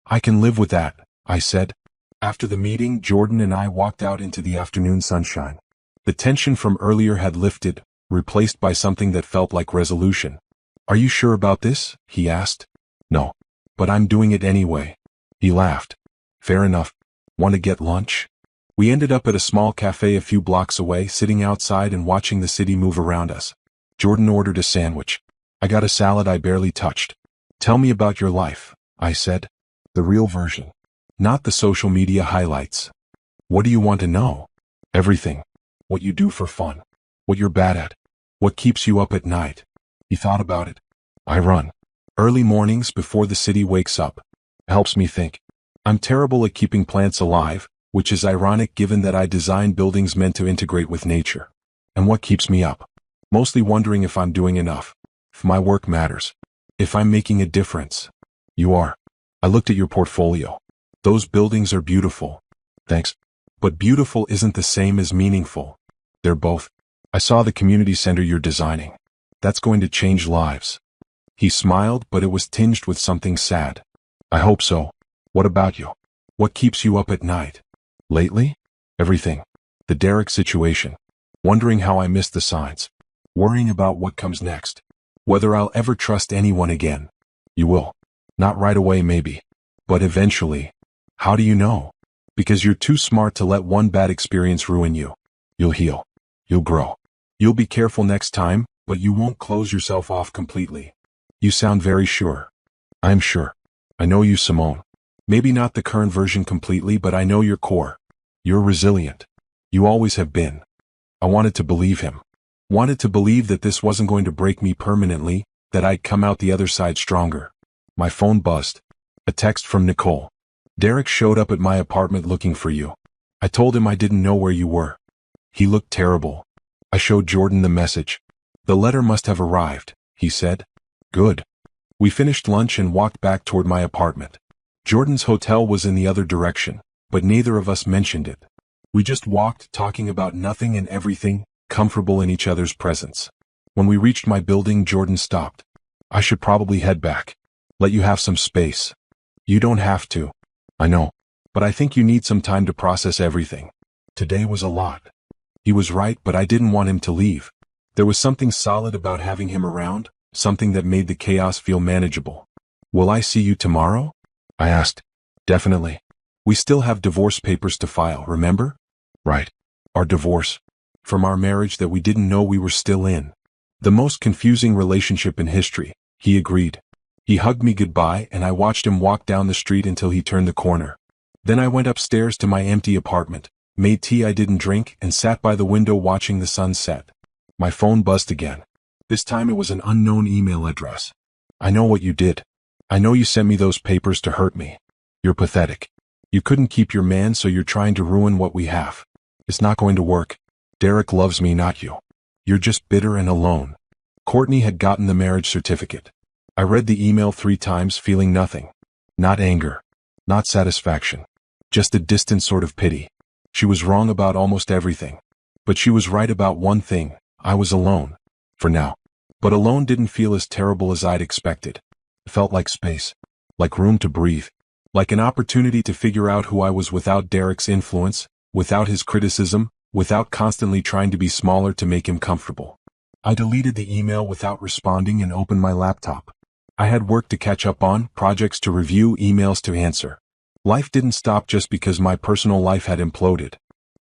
I can live with that, I said. After the meeting, Jordan and I walked out into the afternoon sunshine. The tension from earlier had lifted, replaced by something that felt like resolution. Are you sure about this? He asked. No. But I'm doing it anyway. He laughed. Fair enough. Want to get lunch? We ended up at a small cafe a few blocks away, sitting outside and watching the city move around us. Jordan ordered a sandwich. I got a salad I barely touched. Tell me about your life, I said. The real version. Not the social media highlights. What do you want to know? Everything. What you do for fun. What you're bad at. What keeps you up at night. He thought about it. I run. Early mornings before the city wakes up. Helps me think. I'm terrible at keeping plants alive, which is ironic given that I design buildings meant to integrate with nature. And what keeps me up? Mostly wondering if I'm doing enough. If my work matters. If I'm making a difference. You are. I looked at your portfolio. Those buildings are beautiful. Thanks. But beautiful isn't the same as meaningful. They're both. I saw the community center you're designing. That's going to change lives. He smiled, but it was tinged with something sad. I hope so. What about you? What keeps you up at night? Lately? Everything. The Derek situation. Wondering how I missed the signs. Worrying about what comes next. Whether I'll ever trust anyone again. You will. Not right away maybe. But eventually. How do you know? Because you're too smart to let one bad experience ruin you. You'll heal. You'll grow. You'll be careful next time, but you won't close yourself off completely. You sound very sure. I'm sure. I know you, Simone. Maybe not the current version completely, but I know your core. You're resilient. You always have been. I wanted to believe him. Wanted to believe that this wasn't going to break me permanently, that I'd come out the other side stronger. My phone buzzed. A text from Nicole. Derek showed up at my apartment looking for you. I told him I didn't know where you were. He looked terrible. I showed Jordan the message. The letter must have arrived, he said. Good. We finished lunch and walked back toward my apartment. Jordan's hotel was in the other direction, but neither of us mentioned it. We just walked, talking about nothing and everything, comfortable in each other's presence. When we reached my building, Jordan stopped. I should probably head back. Let you have some space. You don't have to. I know. But I think you need some time to process everything. Today was a lot. He was right, but I didn't want him to leave. There was something solid about having him around, something that made the chaos feel manageable. Will I see you tomorrow? I asked. Definitely. We still have divorce papers to file, remember? Right. Our divorce. From our marriage that we didn't know we were still in. The most confusing relationship in history, he agreed. He hugged me goodbye and I watched him walk down the street until he turned the corner. Then I went upstairs to my empty apartment, made tea I didn't drink, and sat by the window watching the sun set. My phone buzzed again. This time it was an unknown email address. I know what you did. I know you sent me those papers to hurt me. You're pathetic. You couldn't keep your man, so you're trying to ruin what we have. It's not going to work. Derek loves me, not you. You're just bitter and alone. Courtney had gotten the marriage certificate. I read the email 3 times, feeling nothing. Not anger. Not satisfaction. Just a distant sort of pity. She was wrong about almost everything. But she was right about one thing. I was alone. For now. But alone didn't feel as terrible as I'd expected. It felt like space. Like room to breathe. Like an opportunity to figure out who I was without Derek's influence, without his criticism, without constantly trying to be smaller to make him comfortable. I deleted the email without responding and opened my laptop. I had work to catch up on, projects to review, emails to answer. Life didn't stop just because my personal life had imploded.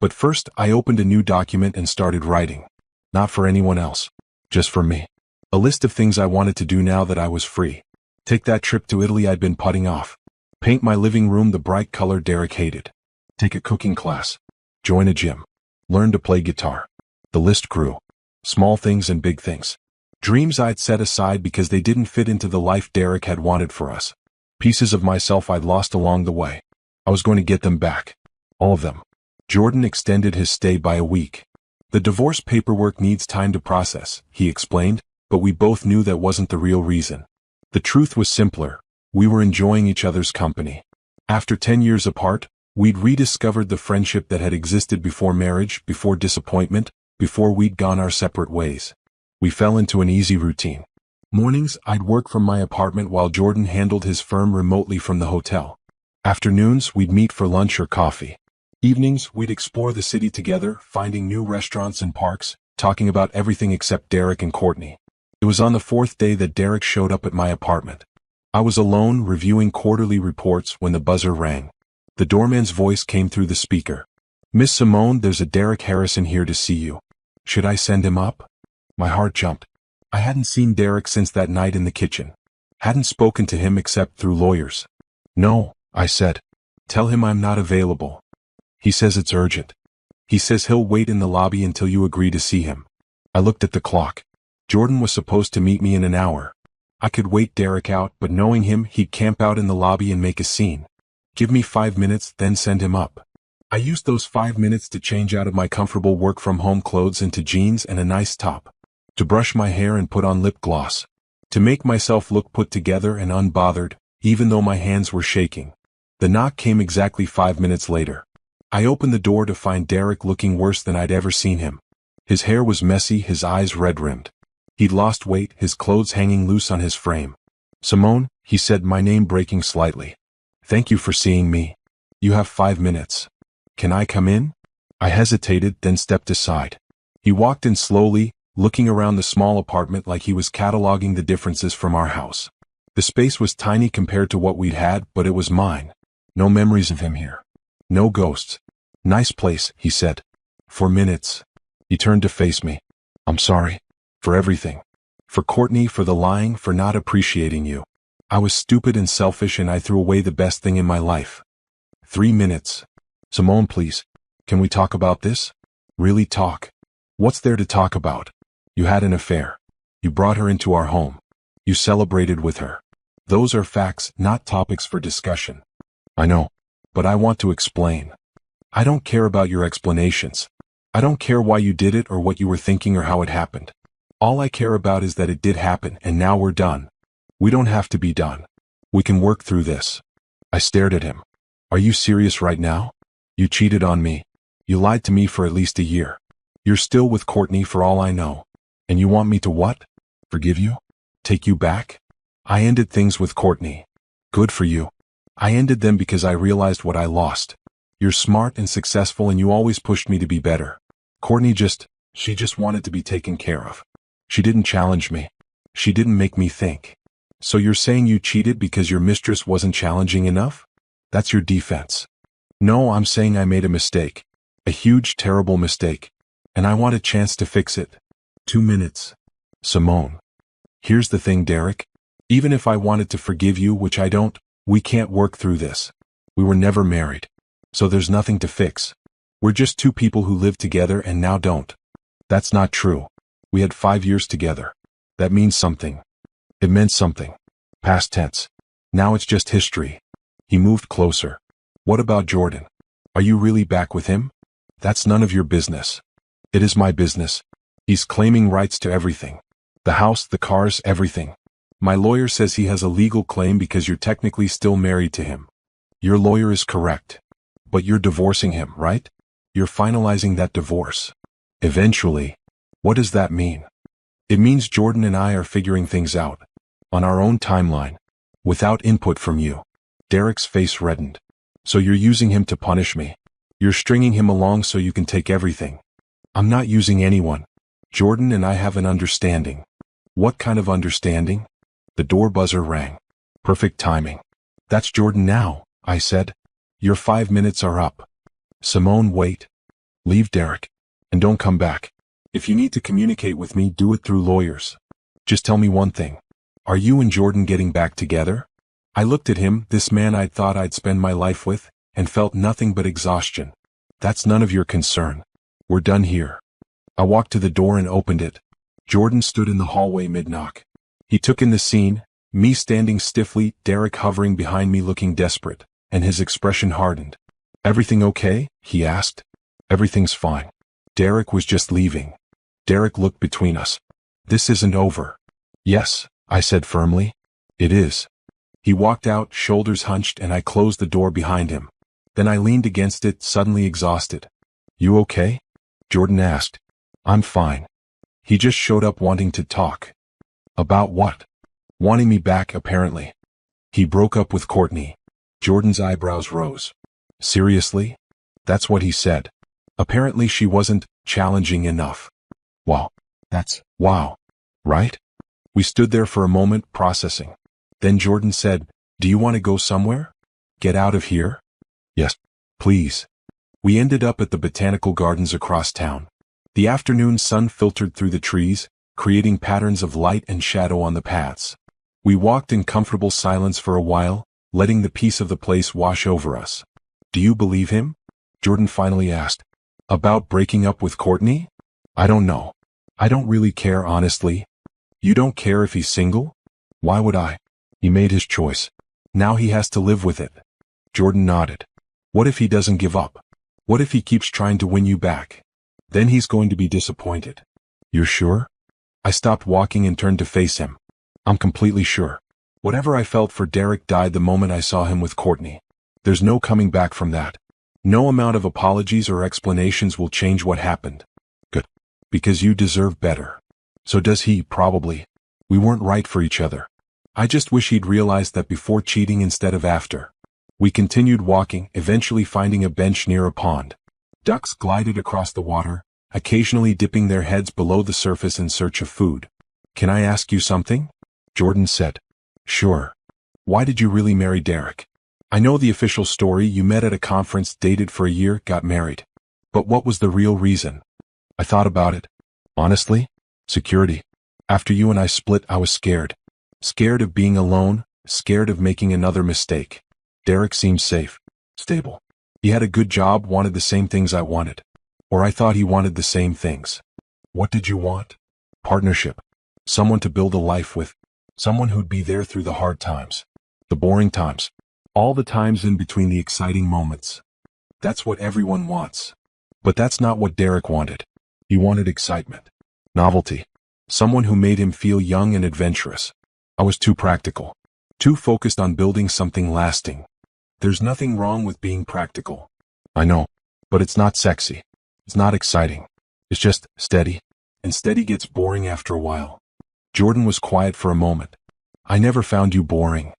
But first, I opened a new document and started writing. Not for anyone else. Just for me. A list of things I wanted to do now that I was free. Take that trip to Italy I'd been putting off. Paint my living room the bright color Derek hated. Take a cooking class. Join a gym. Learn to play guitar. The list grew. Small things and big things. Dreams I'd set aside because they didn't fit into the life Derek had wanted for us. Pieces of myself I'd lost along the way. I was going to get them back. All of them. Jordan extended his stay by a week. The divorce paperwork needs time to process, he explained, but we both knew that wasn't the real reason. The truth was simpler. We were enjoying each other's company. After 10 years apart, we'd rediscovered the friendship that had existed before marriage, before disappointment, before we'd gone our separate ways. We fell into an easy routine. Mornings, I'd work from my apartment while Jordan handled his firm remotely from the hotel. Afternoons, we'd meet for lunch or coffee. Evenings, we'd explore the city together, finding new restaurants and parks, talking about everything except Derek and Courtney. It was on the fourth day that Derek showed up at my apartment. I was alone, reviewing quarterly reports when the buzzer rang. The doorman's voice came through the speaker. "Miss Simone, there's a Derek Harrison here to see you. Should I send him up?" My heart jumped. I hadn't seen Derek since that night in the kitchen. Hadn't spoken to him except through lawyers. "No," I said. "Tell him I'm not available. He says it's urgent. He says he'll wait in the lobby until you agree to see him." I looked at the clock. Jordan was supposed to meet me in an hour. I could wait Derek out, but knowing him, he'd camp out in the lobby and make a scene. Give me 5 minutes, then send him up. I used those 5 minutes to change out of my comfortable work-from-home clothes into jeans and a nice top, to brush my hair and put on lip gloss, to make myself look put together and unbothered, even though my hands were shaking. The knock came exactly 5 minutes later. I opened the door to find Derek looking worse than I'd ever seen him. His hair was messy, his eyes red-rimmed. He'd lost weight, his clothes hanging loose on his frame. "Simone," he said, my name breaking slightly. "Thank you for seeing me. You have 5 minutes. Can I come in?" I hesitated, then stepped aside. He walked in slowly, looking around the small apartment like he was cataloging the differences from our house. The space was tiny compared to what we'd had, but it was mine. No memories of him here. No ghosts. "Nice place," he said. "For minutes." He turned to face me. "I'm sorry. For everything. For Courtney, for the lying, for not appreciating you. I was stupid and selfish and I threw away the best thing in my life." 3 minutes. "Simone, please. Can we talk about this? Really talk. What's there to talk about? You had an affair. You brought her into our home. You celebrated with her. Those are facts, not topics for discussion." "I know. But I want to explain." "I don't care about your explanations. I don't care why you did it or what you were thinking or how it happened. All I care about is that it did happen and now we're done. We don't have to be done. We can work through this." I stared at him. "Are you serious right now? You cheated on me. You lied to me for at least a year. You're still with Courtney for all I know. And you want me to what? Forgive you? Take you back?" "I ended things with Courtney." "Good for you. I ended them because I realized what I lost. You're smart and successful and you always pushed me to be better. Courtney she just wanted to be taken care of. She didn't challenge me. She didn't make me think. So you're saying you cheated because your mistress wasn't challenging enough? That's your defense." "No, I'm saying I made a mistake. A huge, terrible mistake. And I want a chance to fix it." 2 minutes. "Simone. Here's the thing, Derek. Even if I wanted to forgive you, which I don't, we can't work through this. We were never married. So there's nothing to fix. We're just two people who live together and now don't." "That's not true. We had 5 years together. That means something." It meant something. Past tense. Now it's just history. He moved closer. "What about Jordan? Are you really back with him?" "That's none of your business." "It is my business. He's claiming rights to everything. The house, the cars, everything. My lawyer says he has a legal claim because you're technically still married to him." "Your lawyer is correct. But you're divorcing him, right? You're finalizing that divorce. Eventually." "What does that mean?" "It means Jordan and I are figuring things out. On our own timeline. Without input from you." Derek's face reddened. "So you're using him to punish me. You're stringing him along so you can take everything." "I'm not using anyone. Jordan and I have an understanding." "What kind of understanding?" The door buzzer rang. Perfect timing. "That's Jordan now," I said. "Your 5 minutes are up. Simone, wait. Leave Derek. And don't come back. If you need to communicate with me, do it through lawyers. Just tell me one thing. Are you and Jordan getting back together?" I looked at him, this man I'd thought I'd spend my life with, and felt nothing but exhaustion. "That's none of your concern. We're done here." I walked to the door and opened it. Jordan stood in the hallway mid-knock. He took in the scene, me standing stiffly, Derek hovering behind me looking desperate, and his expression hardened. "Everything okay?" he asked. Everything's fine. Derek was just leaving. Derek looked between us. This isn't over. Yes, I said firmly. It is. He walked out, shoulders hunched, and I closed the door behind him. Then I leaned against it, suddenly exhausted. You okay? Jordan asked. I'm fine. He just showed up wanting to talk. About what? Wanting me back, apparently. He broke up with Courtney. Jordan's eyebrows rose. Seriously? That's what he said. Apparently she wasn't challenging enough. Wow. Wow. Right? We stood there for a moment, processing. Then Jordan said, Do you want to go somewhere? Get out of here? Yes, please. We ended up at the botanical gardens across town. The afternoon sun filtered through the trees, creating patterns of light and shadow on the paths. We walked in comfortable silence for a while, letting the peace of the place wash over us. Do you believe him? Jordan finally asked. About breaking up with Courtney? I don't know. I don't really care, honestly. You don't care if he's single? Why would I? He made his choice. Now he has to live with it. Jordan nodded. What if he doesn't give up? What if he keeps trying to win you back? Then he's going to be disappointed. You're sure? I stopped walking and turned to face him. I'm completely sure. Whatever I felt for Derek died the moment I saw him with Courtney. There's no coming back from that. No amount of apologies or explanations will change what happened. Good. Because you deserve better. So does he, probably. We weren't right for each other. I just wish he'd realized that before cheating instead of after. We continued walking, eventually finding a bench near a pond. Ducks glided across the water, occasionally dipping their heads below the surface in search of food. Can I ask you something? Jordan said. Sure. Why did you really marry Derek? I know the official story, you met at a conference, dated for a year, got married. But what was the real reason? I thought about it. Honestly? Security. After you and I split, I was scared. Scared of being alone, scared of making another mistake. Derek seemed safe, stable. He had a good job, wanted the same things I wanted. Or I thought he wanted the same things. What did you want? Partnership. Someone to build a life with. Someone who'd be there through the hard times. The boring times. All the times in between the exciting moments. That's what everyone wants. But that's not what Derek wanted. He wanted excitement. Novelty. Someone who made him feel young and adventurous. I was too practical. Too focused on building something lasting. There's nothing wrong with being practical. I know. But it's not sexy. It's not exciting. It's just steady. And steady gets boring after a while. Jordan was quiet for a moment. I never found you boring.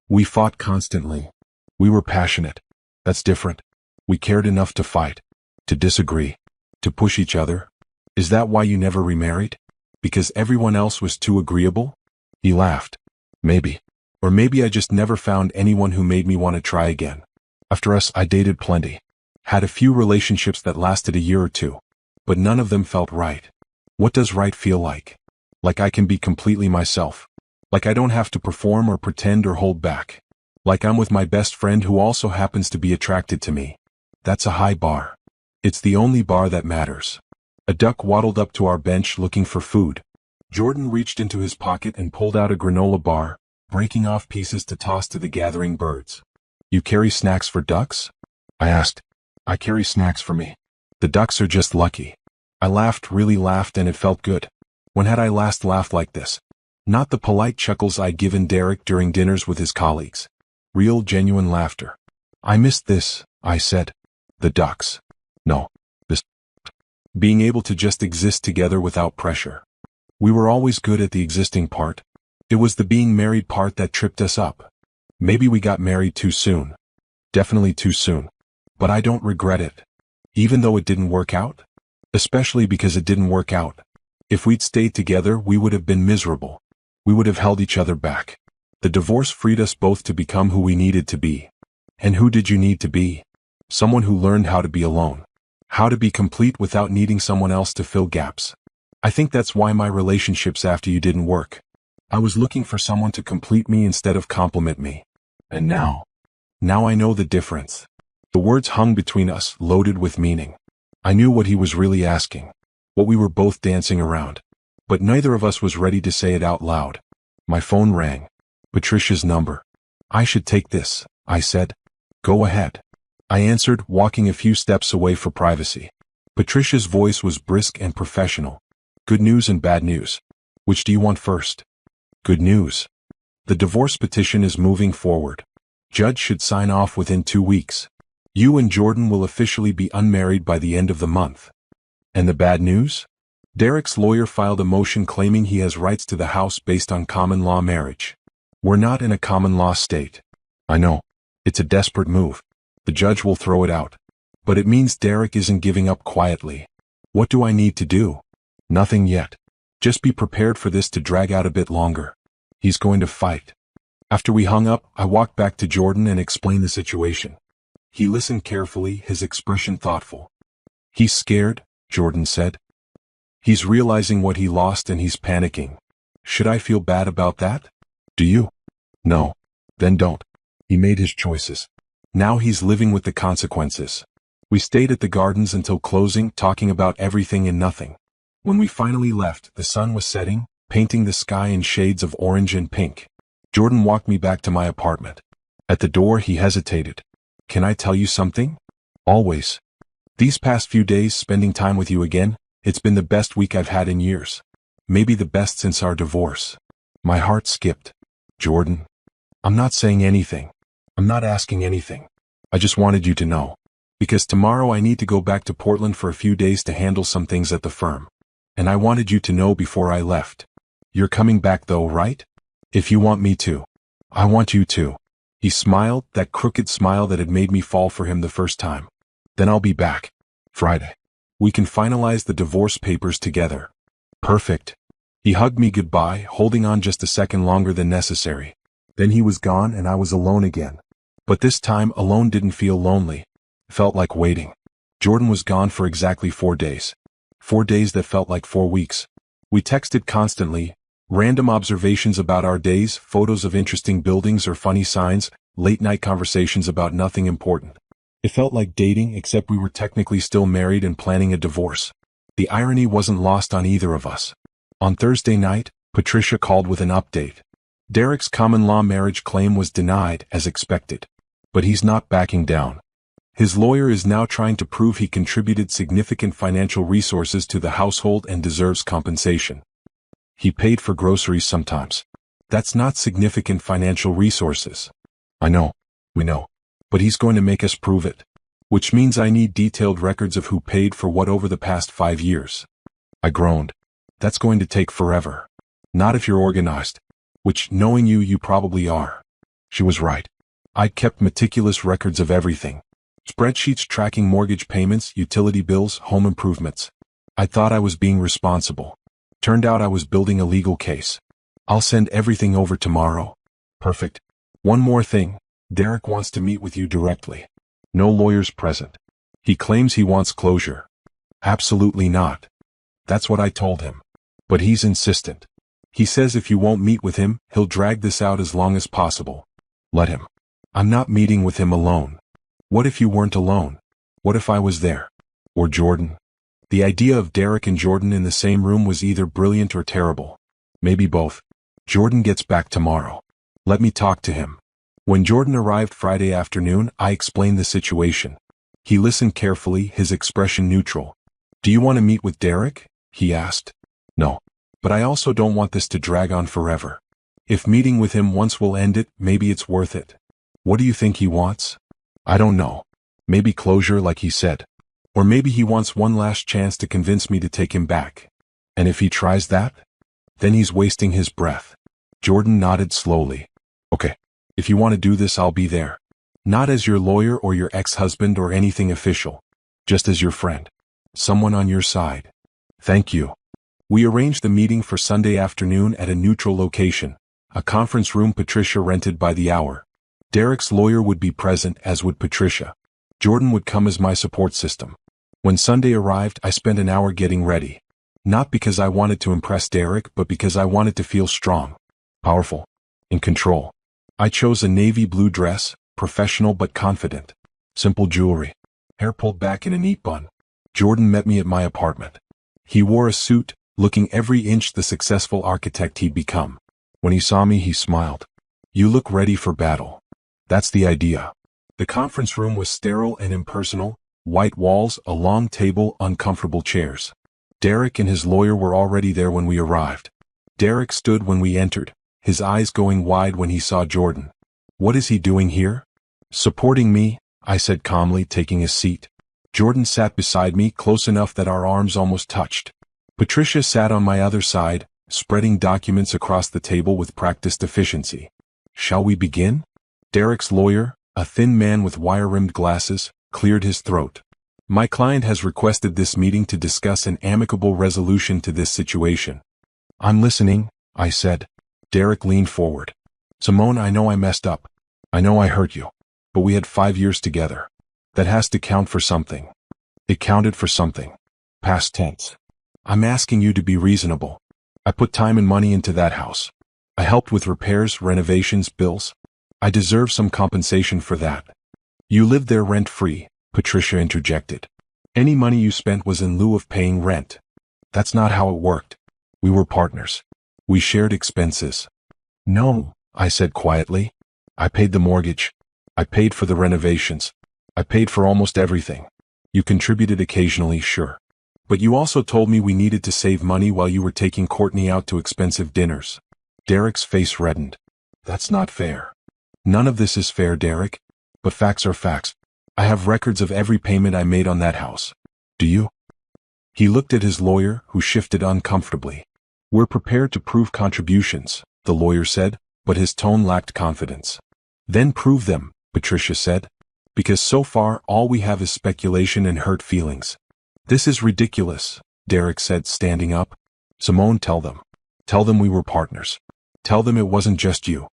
We fought constantly. We were passionate. That's different. We cared enough to fight. To disagree. To push each other. Is that why you never remarried? Because everyone else was too agreeable? He laughed. Maybe. Or maybe I just never found anyone who made me want to try again. After us, I dated plenty. Had a few relationships that lasted a year or two. But none of them felt right. What does right feel like? Like I can be completely myself. Like I don't have to perform or pretend or hold back. Like I'm with my best friend who also happens to be attracted to me. That's a high bar. It's the only bar that matters. A duck waddled up to our bench looking for food. Jordan reached into his pocket and pulled out a granola bar, breaking off pieces to toss to the gathering birds. You carry snacks for ducks? I asked. I carry snacks for me. The ducks are just lucky. I laughed, really laughed, and it felt good. When had I last laughed like this? Not the polite chuckles I'd given Derek during dinners with his colleagues. Real, genuine laughter. I missed this, I said. The ducks. No. This. Being able to just exist together without pressure. We were always good at the existing part. It was the being married part that tripped us up. Maybe we got married too soon. Definitely too soon. But I don't regret it. Even though it didn't work out. Especially because it didn't work out. If we'd stayed together, we would have been miserable. We would have held each other back. The divorce freed us both to become who we needed to be. And who did you need to be? Someone who learned how to be alone. How to be complete without needing someone else to fill gaps. I think that's why my relationships after you didn't work. I was looking for someone to complete me instead of compliment me. And now I know the difference. The words hung between us, loaded with meaning. I knew what he was really asking. What we were both dancing around. But neither of us was ready to say it out loud. My phone rang. Patricia's number. I should take this, I said. Go ahead. I answered, walking a few steps away for privacy. Patricia's voice was brisk and professional. Good news and bad news. Which do you want first? Good news. The divorce petition is moving forward. Judge should sign off within 2 weeks. You and Jordan will officially be unmarried by the end of the month. And the bad news? Derek's lawyer filed a motion claiming he has rights to the house based on common law marriage. We're not in a common law state. I know. It's a desperate move. The judge will throw it out. But it means Derek isn't giving up quietly. What do I need to do? Nothing yet. Just be prepared for this to drag out a bit longer. He's going to fight. After we hung up, I walked back to Jordan and explained the situation. He listened carefully, his expression thoughtful. He's scared, Jordan said. He's realizing what he lost and he's panicking. Should I feel bad about that? Do you? No. Then don't. He made his choices. Now he's living with the consequences. We stayed at the gardens until closing, talking about everything and nothing. When we finally left, the sun was setting, painting the sky in shades of orange and pink. Jordan walked me back to my apartment. At the door, he hesitated. Can I tell you something? Always. These past few days spending time with you again, it's been the best week I've had in years. Maybe the best since our divorce. My heart skipped. Jordan. I'm not saying anything. I'm not asking anything. I just wanted you to know. Because tomorrow I need to go back to Portland for a few days to handle some things at the firm. And I wanted you to know before I left. You're coming back though, right? If you want me to. I want you to. He smiled, that crooked smile that had made me fall for him the first time. Then I'll be back. Friday. We can finalize the divorce papers together. Perfect. He hugged me goodbye, holding on just a second longer than necessary. Then he was gone and I was alone again. But this time, alone didn't feel lonely. It felt like waiting. Jordan was gone for exactly 4 days. 4 days that felt like 4 weeks. We texted constantly, random observations about our days, photos of interesting buildings or funny signs, late-night conversations about nothing important. It felt like dating, except we were technically still married and planning a divorce. The irony wasn't lost on either of us. On Thursday night, Patricia called with an update. Derek's common law marriage claim was denied, as expected. But he's not backing down. His lawyer is now trying to prove he contributed significant financial resources to the household and deserves compensation. He paid for groceries sometimes. That's not significant financial resources. I know. We know. But he's going to make us prove it. Which means I need detailed records of who paid for what over the past 5 years. I groaned. That's going to take forever. Not if you're organized. Which, knowing you, you probably are. She was right. I'd kept meticulous records of everything. Spreadsheets tracking mortgage payments, utility bills, home improvements. I thought I was being responsible. Turned out I was building a legal case. I'll send everything over tomorrow. Perfect. One more thing. Derek wants to meet with you directly. No lawyers present. He claims he wants closure. Absolutely not. That's what I told him. But he's insistent. He says if you won't meet with him, he'll drag this out as long as possible. Let him. I'm not meeting with him alone. What if you weren't alone? What if I was there? Or Jordan? The idea of Derek and Jordan in the same room was either brilliant or terrible. Maybe both. Jordan gets back tomorrow. Let me talk to him. When Jordan arrived Friday afternoon, I explained the situation. He listened carefully, his expression neutral. Do you want to meet with Derek? He asked. No. But I also don't want this to drag on forever. If meeting with him once will end it, maybe it's worth it. What do you think he wants? I don't know. Maybe closure like he said. Or maybe he wants one last chance to convince me to take him back. And if he tries that? Then he's wasting his breath. Jordan nodded slowly. Okay. If you want to do this, I'll be there. Not as your lawyer or your ex-husband or anything official. Just as your friend. Someone on your side. Thank you. We arranged the meeting for Sunday afternoon at a neutral location, a conference room Patricia rented by the hour. Derek's lawyer would be present, as would Patricia. Jordan would come as my support system. When Sunday arrived, I spent an hour getting ready. Not because I wanted to impress Derek, but because I wanted to feel strong, powerful, in control. I chose a navy blue dress, professional but confident. Simple jewelry. Hair pulled back in a neat bun. Jordan met me at my apartment. He wore a suit, looking every inch the successful architect he'd become. When he saw me, he smiled. You look ready for battle. That's the idea. The conference room was sterile and impersonal, White walls, a long table, uncomfortable chairs. Derek and his lawyer were already there when we arrived. Derek stood when we entered, his eyes going wide when he saw Jordan. What is he doing here? Supporting me, I said calmly, taking a seat. Jordan sat beside me, close enough that our arms almost touched. Patricia sat on my other side, spreading documents across the table with practiced efficiency. Shall we begin? Derek's lawyer, a thin man with wire-rimmed glasses, cleared his throat. My client has requested this meeting to discuss an amicable resolution to this situation. I'm listening, I said. Derek leaned forward. Simone, I know I messed up. I know I hurt you. But we had 5 years together. That has to count for something. It counted for something. Past tense. I'm asking you to be reasonable. I put time and money into that house. I helped with repairs, renovations, bills. I deserve some compensation for that. You lived there rent-free, Patricia interjected. Any money you spent was in lieu of paying rent. That's not how it worked. We were partners. We shared expenses. No, I said quietly. I paid the mortgage. I paid for the renovations. I paid for almost everything. You contributed occasionally, sure. But you also told me we needed to save money while you were taking Courtney out to expensive dinners. Derek's face reddened. That's not fair. None of this is fair, Derek. But facts are facts. I have records of every payment I made on that house. Do you? He looked at his lawyer, who shifted uncomfortably. We're prepared to prove contributions, the lawyer said, but his tone lacked confidence. Then prove them, Patricia said. Because so far all we have is speculation and hurt feelings. This is ridiculous, Derek said, standing up. Simone, tell them. Tell them we were partners. Tell them it wasn't just you.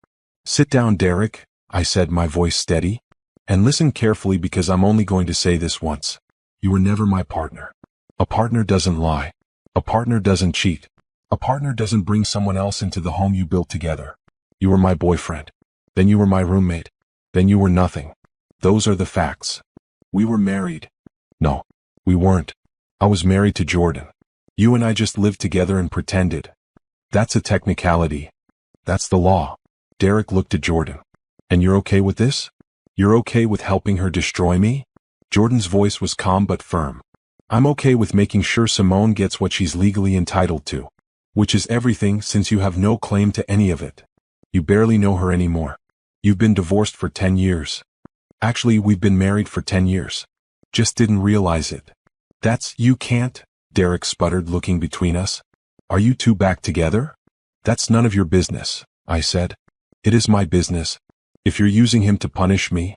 Sit down, Derek, I said, my voice steady. And listen carefully because I'm only going to say this once. You were never my partner. A partner doesn't lie. A partner doesn't cheat. A partner doesn't bring someone else into the home you built together. You were my boyfriend. Then you were my roommate. Then you were nothing. Those are the facts. We were married. No, we weren't. I was married to Jordan. You and I just lived together and pretended. That's a technicality. That's the law. Derek looked at Jordan. And you're okay with this? You're okay with helping her destroy me? Jordan's voice was calm but firm. I'm okay with making sure Simone gets what she's legally entitled to. Which is everything, since you have no claim to any of it. You barely know her anymore. You've been divorced for 10 years. Actually, we've been married for 10 years. Just didn't realize it. You can't, Derek sputtered, looking between us. Are you two back together? That's none of your business, I said. It is my business. If you're using him to punish me,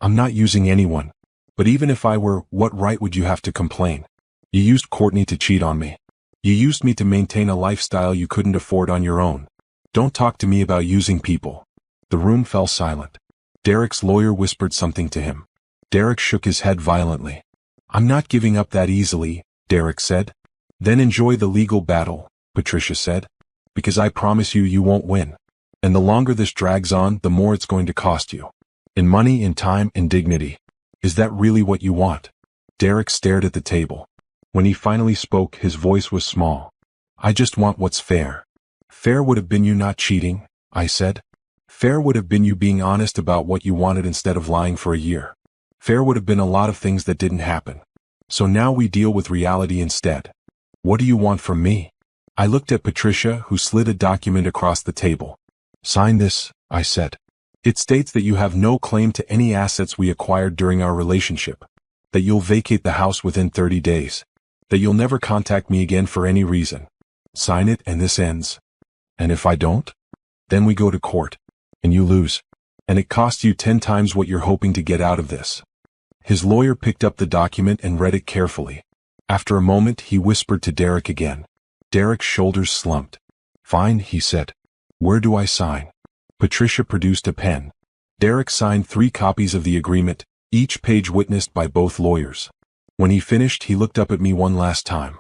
I'm not using anyone. But even if I were, what right would you have to complain? You used Courtney to cheat on me. You used me to maintain a lifestyle you couldn't afford on your own. Don't talk to me about using people. The room fell silent. Derek's lawyer whispered something to him. Derek shook his head violently. I'm not giving up that easily, Derek said. Then enjoy the legal battle, Patricia said. Because I promise you, you won't win. And the longer this drags on, the more it's going to cost you. In money, in time, in dignity. Is that really what you want? Derek stared at the table. When he finally spoke, his voice was small. I just want what's fair. Fair would have been you not cheating, I said. Fair would have been you being honest about what you wanted instead of lying for a year. Fair would have been a lot of things that didn't happen. So now we deal with reality instead. What do you want from me? I looked at Patricia, who slid a document across the table. Sign this, I said. It states that you have no claim to any assets we acquired during our relationship. That you'll vacate the house within 30 days. That you'll never contact me again for any reason. Sign it and this ends. And if I don't? Then we go to court. And you lose. And it costs you 10 times what you're hoping to get out of this. His lawyer picked up the document and read it carefully. After a moment, he whispered to Derek again. Derek's shoulders slumped. Fine, he said. Where do I sign? Patricia produced a pen. Derek signed 3 copies of the agreement, each page witnessed by both lawyers. When he finished, he looked up at me one last time.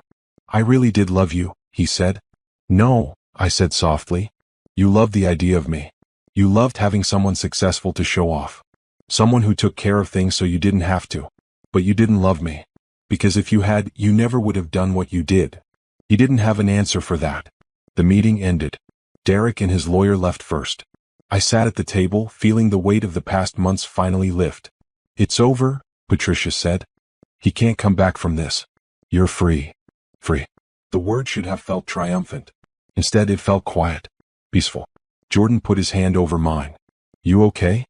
I really did love you, he said. No, I said softly. You loved the idea of me. You loved having someone successful to show off. Someone who took care of things so you didn't have to. But you didn't love me. Because if you had, you never would have done what you did. He didn't have an answer for that. The meeting ended. Derek and his lawyer left first. I sat at the table, feeling the weight of the past months finally lift. It's over, Patricia said. He can't come back from this. You're free. Free. The word should have felt triumphant. Instead, it felt quiet. Peaceful. Jordan put his hand over mine. You okay?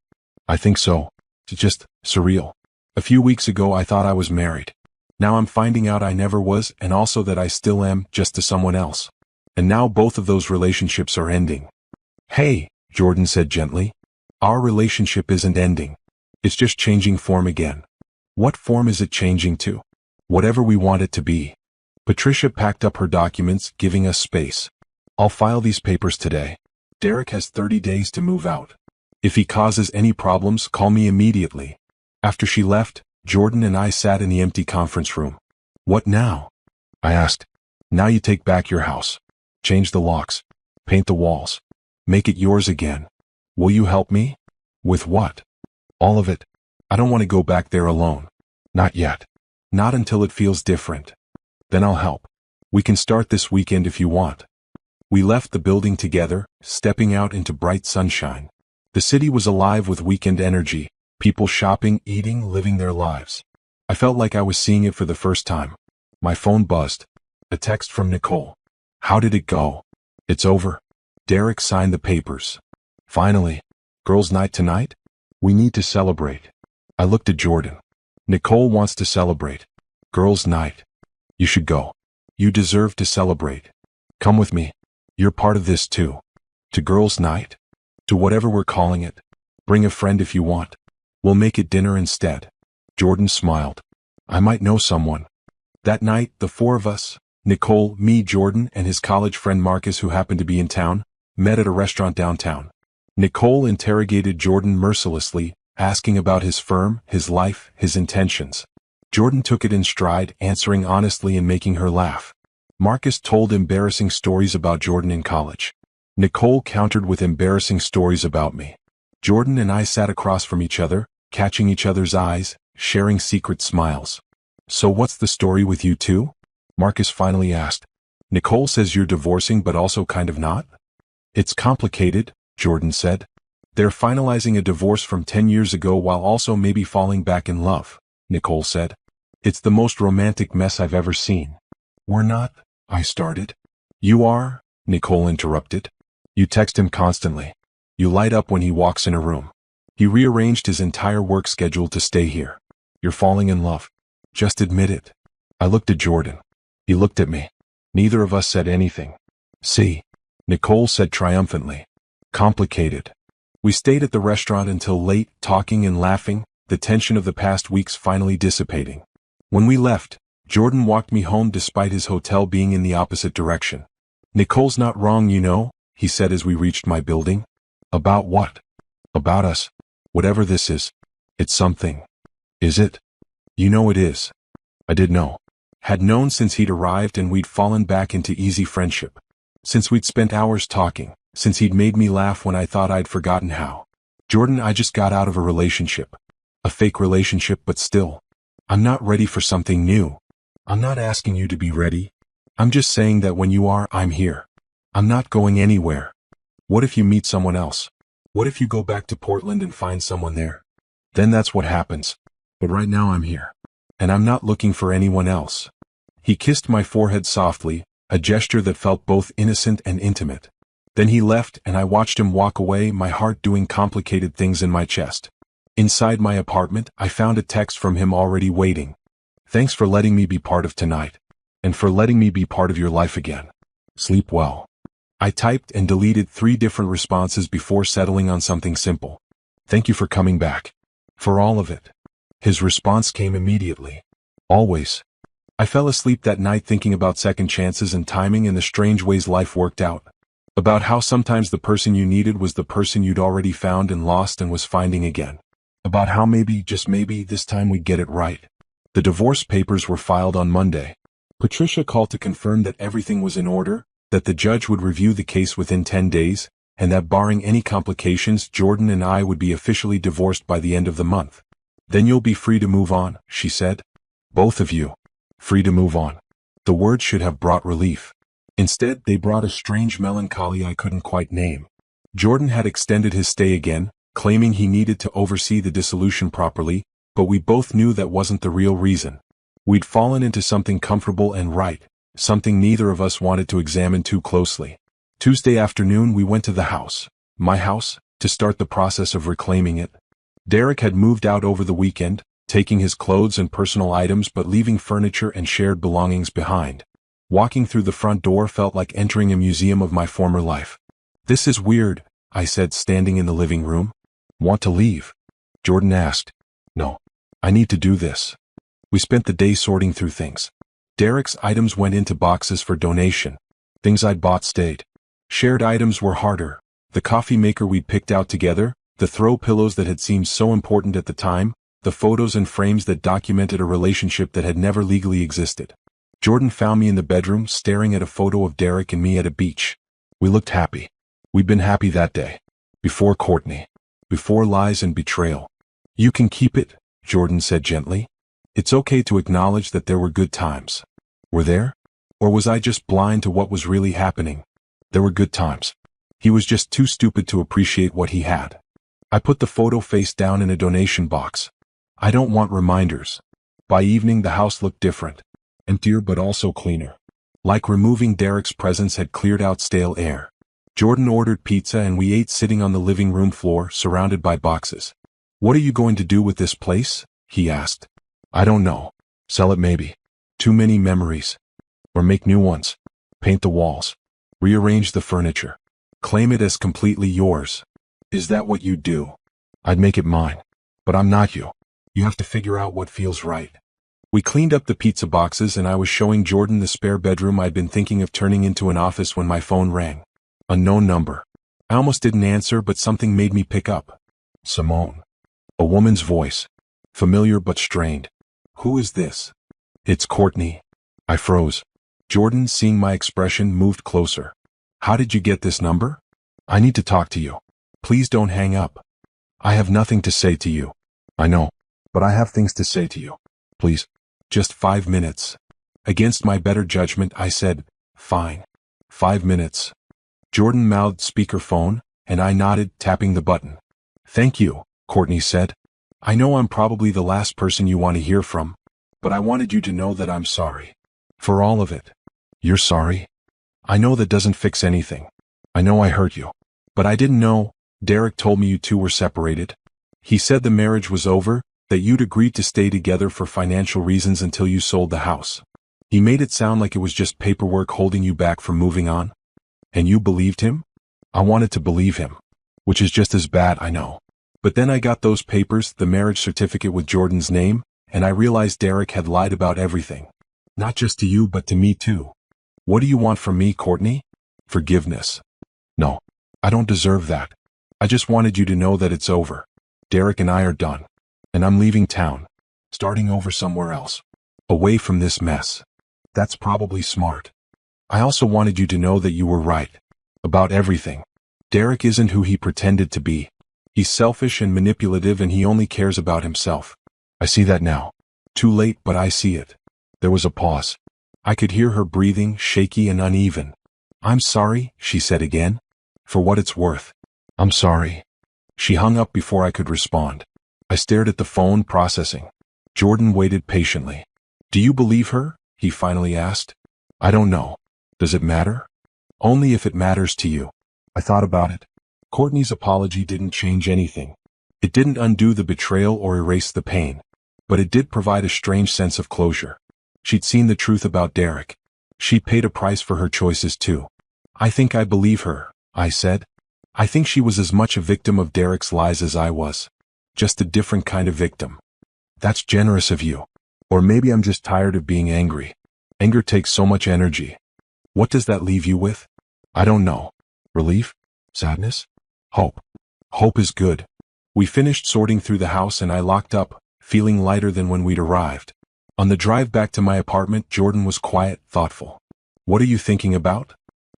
I think so. It's just surreal. A few weeks ago I thought I was married. Now I'm finding out I never was, and also that I still am, just to someone else. And now both of those relationships are ending. Hey, Jordan said gently. Our relationship isn't ending. It's just changing form again. What form is it changing to? Whatever we want it to be. Patricia packed up her documents, giving us space. I'll file these papers today. Derek has 30 days to move out. If he causes any problems, call me immediately. After she left, Jordan and I sat in the empty conference room. What now? I asked. Now you take back your house. Change the locks. Paint the walls. Make it yours again. Will you help me? With what? All of it. I don't want to go back there alone. Not yet. Not until it feels different. Then I'll help. We can start this weekend if you want. We left the building together, stepping out into bright sunshine. The city was alive with weekend energy, people shopping, eating, living their lives. I felt like I was seeing it for the first time. My phone buzzed. A text from Nicole. How did it go? It's over. Derek signed the papers. Finally. Girls' night tonight? We need to celebrate. I looked at Jordan. Nicole wants to celebrate. Girls' night. You should go. You deserve to celebrate. Come with me. You're part of this too. To girls' night? To whatever we're calling it. Bring a friend if you want. We'll make it dinner instead. Jordan smiled. I might know someone. That night, the four of us, Nicole, me, Jordan, and his college friend Marcus, who happened to be in town, met at a restaurant downtown. Nicole interrogated Jordan mercilessly, asking about his firm, his life, his intentions. Jordan took it in stride, answering honestly and making her laugh. Marcus told embarrassing stories about Jordan in college. Nicole countered with embarrassing stories about me. Jordan and I sat across from each other, catching each other's eyes, sharing secret smiles. So what's the story with you two? Marcus finally asked. Nicole says you're divorcing but also kind of not? It's complicated, Jordan said. They're finalizing a divorce from 10 years ago while also maybe falling back in love, Nicole said. It's the most romantic mess I've ever seen. We're not, I started. You are, Nicole interrupted. You text him constantly. You light up when he walks in a room. He rearranged his entire work schedule to stay here. You're falling in love. Just admit it. I looked at Jordan. He looked at me. Neither of us said anything. See, Nicole said triumphantly. Complicated. We stayed at the restaurant until late, talking and laughing, the tension of the past weeks finally dissipating. When we left, Jordan walked me home despite his hotel being in the opposite direction. Nicole's not wrong, you know, he said as we reached my building. About what? About us. Whatever this is. It's something. Is it? You know it is. I did know. Had known since he'd arrived and we'd fallen back into easy friendship. Since we'd spent hours talking. Since he'd made me laugh when I thought I'd forgotten how. Jordan, I just got out of a relationship. A fake relationship, but still. I'm not ready for something new. I'm not asking you to be ready. I'm just saying that when you are, I'm here. I'm not going anywhere. What if you meet someone else? What if you go back to Portland and find someone there? Then that's what happens. But right now I'm here. And I'm not looking for anyone else. He kissed my forehead softly, a gesture that felt both innocent and intimate. Then he left and I watched him walk away, my heart doing complicated things in my chest. Inside my apartment, I found a text from him already waiting. Thanks for letting me be part of tonight. And for letting me be part of your life again. Sleep well. I typed and deleted 3 different responses before settling on something simple. Thank you for coming back. For all of it. His response came immediately. Always. I fell asleep that night thinking about second chances and timing and the strange ways life worked out. About how sometimes the person you needed was the person you'd already found and lost and was finding again. About how maybe, just maybe, this time we'd get it right. The divorce papers were filed on Monday. Patricia called to confirm that everything was in order, that the judge would review the case within 10 days, and that barring any complications, Jordan and I would be officially divorced by the end of the month. Then you'll be free to move on, she said. Both of you. Free to move on. The words should have brought relief. Instead, they brought a strange melancholy I couldn't quite name. Jordan had extended his stay again, claiming he needed to oversee the dissolution properly, but we both knew that wasn't the real reason. We'd fallen into something comfortable and right, something neither of us wanted to examine too closely. Tuesday afternoon we went to the house, my house, to start the process of reclaiming it. Derek had moved out over the weekend, taking his clothes and personal items but leaving furniture and shared belongings behind. Walking through the front door felt like entering a museum of my former life. "This is weird," I said, standing in the living room. "Want to leave?" Jordan asked. "No. I need to do this." We spent the day sorting through things. Derek's items went into boxes for donation. Things I'd bought stayed. Shared items were harder. The coffee maker we'd picked out together, the throw pillows that had seemed so important at the time, the photos and frames that documented a relationship that had never legally existed. Jordan found me in the bedroom staring at a photo of Derek and me at a beach. We looked happy. We'd been happy that day. Before Courtney. Before lies and betrayal. "You can keep it," Jordan said gently. "It's okay to acknowledge that there were good times." Were there? Or was I just blind to what was really happening? There were good times. He was just too stupid to appreciate what he had. I put the photo face down in a donation box. I don't want reminders. By evening the house looked different. Emptier but also cleaner. Like removing Derek's presence had cleared out stale air. Jordan ordered pizza and we ate sitting on the living room floor, surrounded by boxes. "What are you going to do with this place?" he asked. "I don't know. Sell it maybe. Too many memories. Or make new ones. Paint the walls. Rearrange the furniture. Claim it as completely yours." "Is that what you'd do?" "I'd make it mine. But I'm not you. You have to figure out what feels right." We cleaned up the pizza boxes and I was showing Jordan the spare bedroom I'd been thinking of turning into an office when my phone rang. Unknown number. I almost didn't answer, but something made me pick up. Simone. A woman's voice. Familiar but strained. "Who is this?" "It's Courtney." I froze. Jordan, seeing my expression, moved closer. "How did you get this number?" "I need to talk to you. Please don't hang up." "I have nothing to say to you." "I know. But I have things to say to you. Please. Just 5 minutes." Against my better judgment, I said, "Fine. 5 minutes." Jordan mouthed speakerphone, and I nodded, tapping the button. "Thank you," Courtney said. "I know I'm probably the last person you want to hear from, but I wanted you to know that I'm sorry. For all of it." "You're sorry?" "I know that doesn't fix anything. I know I hurt you. But I didn't know. Derek told me you two were separated. He said the marriage was over, that you'd agreed to stay together for financial reasons until you sold the house. He made it sound like it was just paperwork holding you back from moving on. And you believed him?" "I wanted to believe him. Which is just as bad, I know. But then I got those papers, the marriage certificate with Jordan's name, and I realized Derek had lied about everything. Not just to you but to me too. What do you want from me, Courtney?" "Forgiveness." "No. I don't deserve that. I just wanted you to know that it's over. Derek and I are done. And I'm leaving town. Starting over somewhere else. Away from this mess." "That's probably smart. I also wanted you to know that you were right. About everything. Derek isn't who he pretended to be. He's selfish and manipulative and he only cares about himself. I see that now. Too late, but I see it." There was a pause. I could hear her breathing, shaky and uneven. "I'm sorry," she said again. "For what it's worth." "I'm sorry." She hung up before I could respond. I stared at the phone, processing. Jordan waited patiently. "Do you believe her?" he finally asked. "I don't know. Does it matter?" "Only if it matters to you." I thought about it. Courtney's apology didn't change anything. It didn't undo the betrayal or erase the pain. But it did provide a strange sense of closure. She'd seen the truth about Derek. She paid a price for her choices too. "I think I believe her," I said. "I think she was as much a victim of Derek's lies as I was. Just a different kind of victim." "That's generous of you. Or maybe I'm just tired of being angry. Anger takes so much energy." "What does that leave you with?" "I don't know. Relief? Sadness? Hope. Hope is good." We finished sorting through the house and I locked up, feeling lighter than when we'd arrived. On the drive back to my apartment, Jordan was quiet, thoughtful. "What are you thinking about?"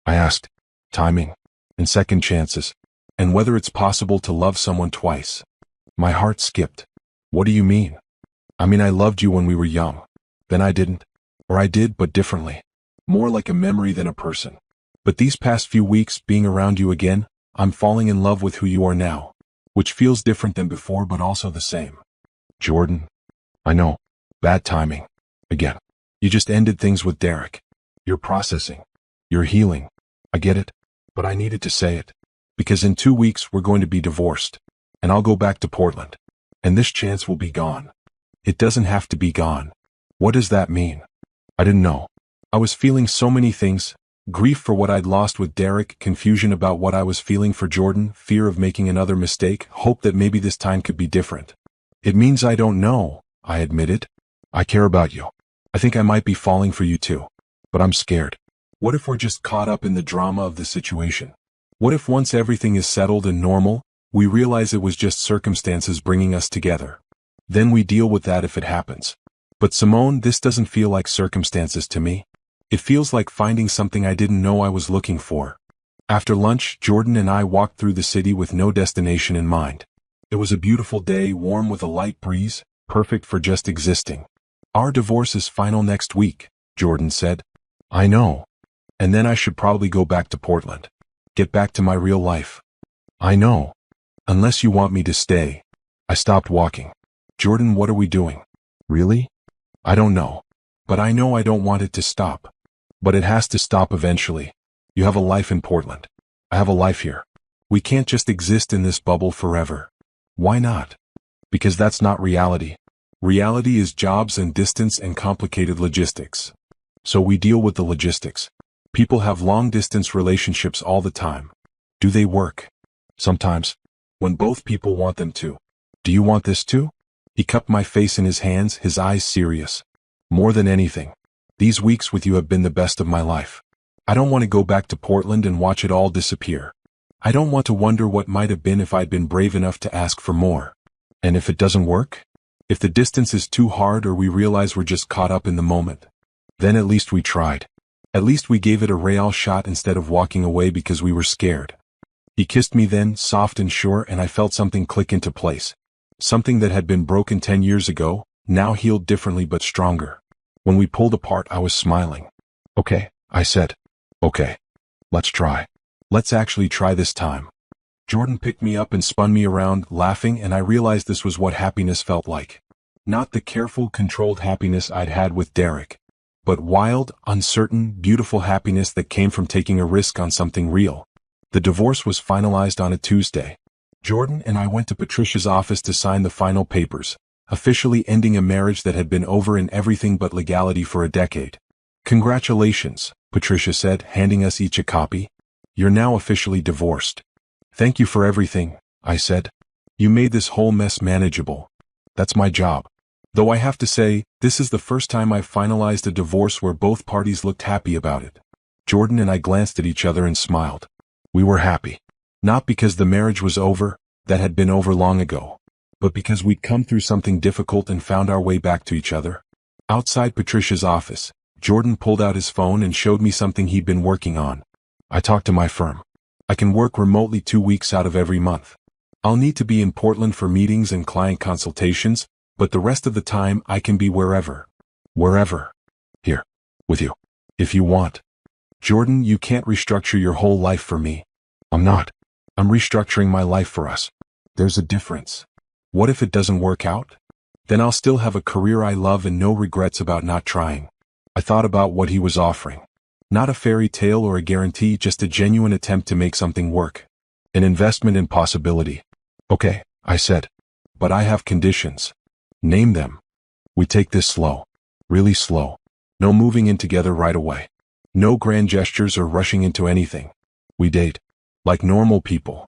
I asked. "Timing. And second chances. And whether it's possible to love someone twice." My heart skipped. "What do you mean?" "I mean I loved you when we were young. Then I didn't. Or I did, but differently. More like a memory than a person. But these past few weeks, being around you again, I'm falling in love with who you are now. Which feels different than before but also the same." "Jordan." "I know. Bad timing. Again. You just ended things with Derek. You're processing. You're healing. I get it. But I needed to say it. Because in 2 weeks we're going to be divorced. And I'll go back to Portland. And this chance will be gone. It doesn't have to be gone. What does that mean? I didn't know. I was feeling so many things. Grief for what I'd lost with Derek, confusion about what I was feeling for Jordan, fear of making another mistake, hope that maybe this time could be different. It means I don't know, I admitted. I care about you. I think I might be falling for you too. But I'm scared. What if we're just caught up in the drama of the situation? What if once everything is settled and normal, we realize it was just circumstances bringing us together? Then we deal with that if it happens. But Simone, this doesn't feel like circumstances to me. It feels like finding something I didn't know I was looking for. After lunch, Jordan and I walked through the city with no destination in mind. It was a beautiful day, warm with a light breeze, perfect for just existing. Our divorce is final next week, Jordan said. I know. And then I should probably go back to Portland. Get back to my real life. I know. Unless you want me to stay. I stopped walking. Jordan, what are we doing? Really? I don't know. But I know I don't want it to stop. But it has to stop eventually. You have a life in Portland. I have a life here. We can't just exist in this bubble forever. Why not? Because that's not reality. Reality is jobs and distance and complicated logistics. So we deal with the logistics. People have long-distance relationships all the time. Do they work? Sometimes. When both people want them to. Do you want this too? He cupped my face in his hands, his eyes serious. More than anything. These weeks with you have been the best of my life. I don't want to go back to Portland and watch it all disappear. I don't want to wonder what might have been if I'd been brave enough to ask for more. And if it doesn't work? If the distance is too hard or we realize we're just caught up in the moment? Then at least we tried. At least we gave it a real shot instead of walking away because we were scared. He kissed me then, soft and sure, and I felt something click into place. Something that had been broken 10 years ago, now healed differently but stronger. When we pulled apart, I was smiling. Okay, I said. Okay. Let's try. Let's actually try this time. Jordan picked me up and spun me around, laughing, and I realized this was what happiness felt like. Not the careful, controlled happiness I'd had with Derek, but wild, uncertain, beautiful happiness that came from taking a risk on something real. The divorce was finalized on a Tuesday. Jordan and I went to Patricia's office to sign the final papers, officially ending a marriage that had been over in everything but legality for a decade. Congratulations, Patricia said, handing us each a copy. You're now officially divorced. Thank you for everything, I said. You made this whole mess manageable. That's my job. Though I have to say, this is the first time I've finalized a divorce where both parties looked happy about it. Jordan and I glanced at each other and smiled. We were happy. Not because the marriage was over, that had been over long ago, but because we'd come through something difficult and found our way back to each other. Outside Patricia's office, Jordan pulled out his phone and showed me something he'd been working on. I talked to my firm. I can work remotely 2 weeks out of every month. I'll need to be in Portland for meetings and client consultations, but the rest of the time I can be wherever. Wherever. Here. With you. If you want. Jordan, you can't restructure your whole life for me. I'm not. I'm restructuring my life for us. There's a difference. What if it doesn't work out? Then I'll still have a career I love and no regrets about not trying. I thought about what he was offering. Not a fairy tale or a guarantee, just a genuine attempt to make something work. An investment in possibility. Okay, I said. But I have conditions. Name them. We take this slow. Really slow. No moving in together right away. No grand gestures or rushing into anything. We date. Like normal people.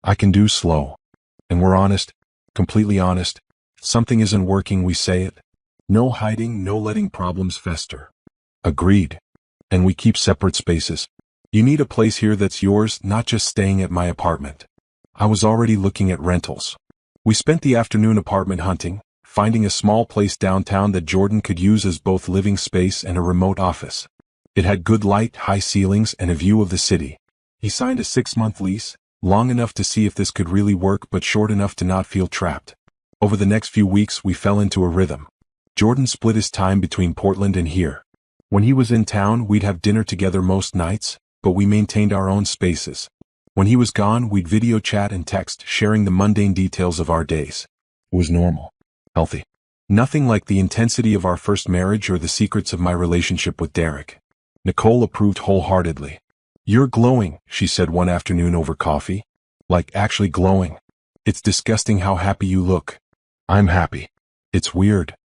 I can do slow. And we're honest. Completely honest. Something isn't working, we say it. No hiding, no letting problems fester. Agreed. And we keep separate spaces. You need a place here that's yours, not just staying at my apartment. I was already looking at rentals. We spent the afternoon apartment hunting, finding a small place downtown that Jordan could use as both living space and a remote office. It had good light, high ceilings, and a view of the city. He signed a 6-month lease, long enough to see if this could really work but short enough to not feel trapped. Over the next few weeks we fell into a rhythm. Jordan split his time between Portland and here. When he was in town, we'd have dinner together most nights, but we maintained our own spaces. When he was gone, we'd video chat and text, sharing the mundane details of our days. It was normal. Healthy. Nothing like the intensity of our first marriage or the secrets of my relationship with Derek. Nicole approved wholeheartedly. "You're glowing," she said one afternoon over coffee. "Like actually glowing. It's disgusting how happy you look." "I'm happy." "It's weird."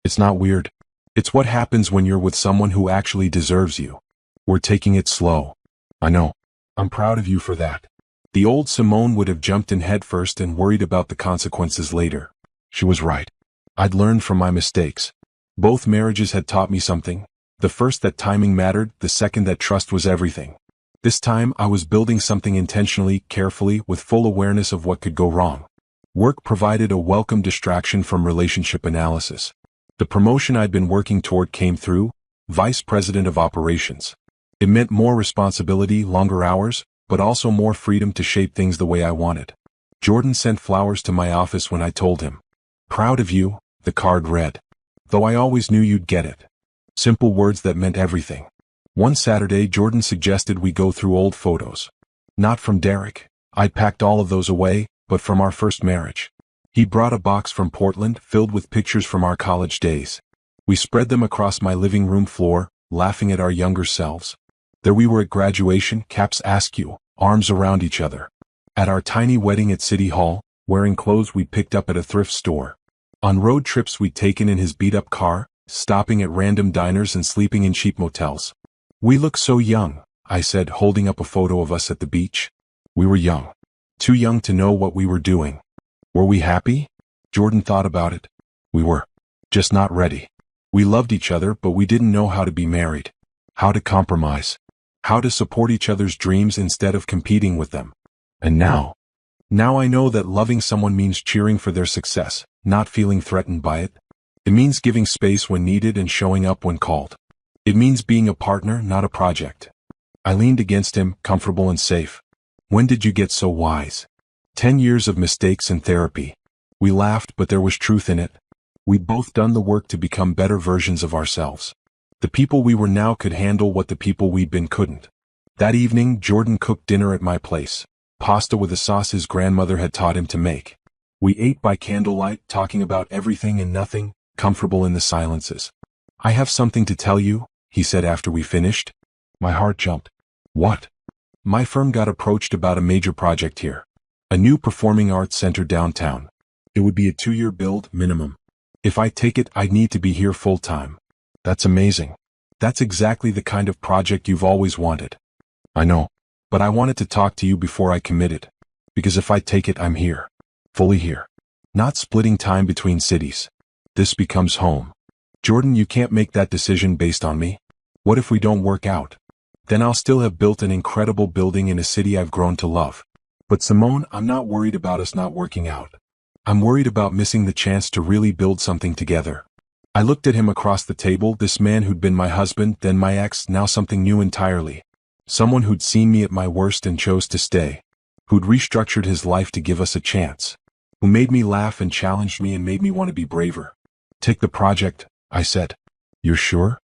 "It's not weird. It's what happens when you're with someone who actually deserves you. We're taking it slow." "I know. I'm proud of you for that." The old Simone would have jumped in headfirst and worried about the consequences later. She was right. I'd learned from my mistakes. Both marriages had taught me something. The first that timing mattered, the second that trust was everything. This time I was building something intentionally, carefully, with full awareness of what could go wrong. Work provided a welcome distraction from relationship analysis. The promotion I'd been working toward came through, Vice President of Operations. It meant more responsibility, longer hours, but also more freedom to shape things the way I wanted. Jordan sent flowers to my office when I told him. "Proud of you," the card read. "Though I always knew you'd get it." Simple words that meant everything. One Saturday, Jordan suggested we go through old photos. Not from Derek. I'd packed all of those away, but from our first marriage. He brought a box from Portland filled with pictures from our college days. We spread them across my living room floor, laughing at our younger selves. There we were at graduation, caps askew, arms around each other. At our tiny wedding at City Hall, wearing clothes we'd picked up at a thrift store. On road trips we'd taken in his beat-up car, stopping at random diners and sleeping in cheap motels. "We look so young," I said, holding up a photo of us at the beach. We were young. Too young to know what we were doing. Were we happy? Jordan thought about it. We were. Just not ready. We loved each other, but we didn't know how to be married. How to compromise. How to support each other's dreams instead of competing with them. And now I know that loving someone means cheering for their success, not feeling threatened by it. It means giving space when needed and showing up when called. It means being a partner, not a project. I leaned against him, comfortable and safe. "When did you get so wise?" 10 years of mistakes and therapy. We laughed, but there was truth in it. We'd both done the work to become better versions of ourselves. The people we were now could handle what the people we'd been couldn't. That evening, Jordan cooked dinner at my place. Pasta with a sauce his grandmother had taught him to make. We ate by candlelight, talking about everything and nothing, comfortable in the silences. "I have something to tell you," he said after we finished. My heart jumped. "What?" "My firm got approached about a major project here. A new performing arts center downtown. It would be a 2-year build, minimum. If I take it, I'd need to be here full-time." "That's amazing. That's exactly the kind of project you've always wanted." "I know. But I wanted to talk to you before I committed. Because if I take it, I'm here. Fully here. Not splitting time between cities. This becomes home." "Jordan, you can't make that decision based on me. What if we don't work out? Then I'll still have built an incredible building in a city I've grown to love." "But Simone, I'm not worried about us not working out. I'm worried about missing the chance to really build something together." I looked at him across the table, this man who'd been my husband, then my ex, now something new entirely. Someone who'd seen me at my worst and chose to stay. Who'd restructured his life to give us a chance. Who made me laugh and challenged me and made me want to be braver. "Take the project," I said. "You're sure?"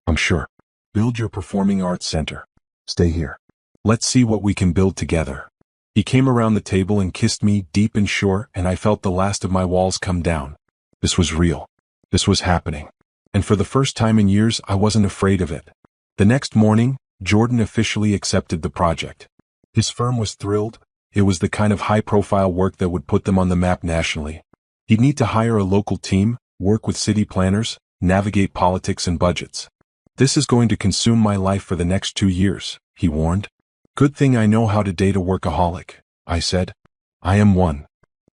"I'm sure. Build your performing arts center. Stay here. Let's see what we can build together." He came around the table and kissed me deep and sure, and I felt the last of my walls come down. This was real. This was happening. And for the first time in years, I wasn't afraid of it. The next morning, Jordan officially accepted the project. His firm was thrilled. It was the kind of high-profile work that would put them on the map nationally. He'd need to hire a local team, work with city planners, navigate politics and budgets. "This is going to consume my life for the next 2 years, he warned. "Good thing I know how to date a workaholic," I said. "I am one."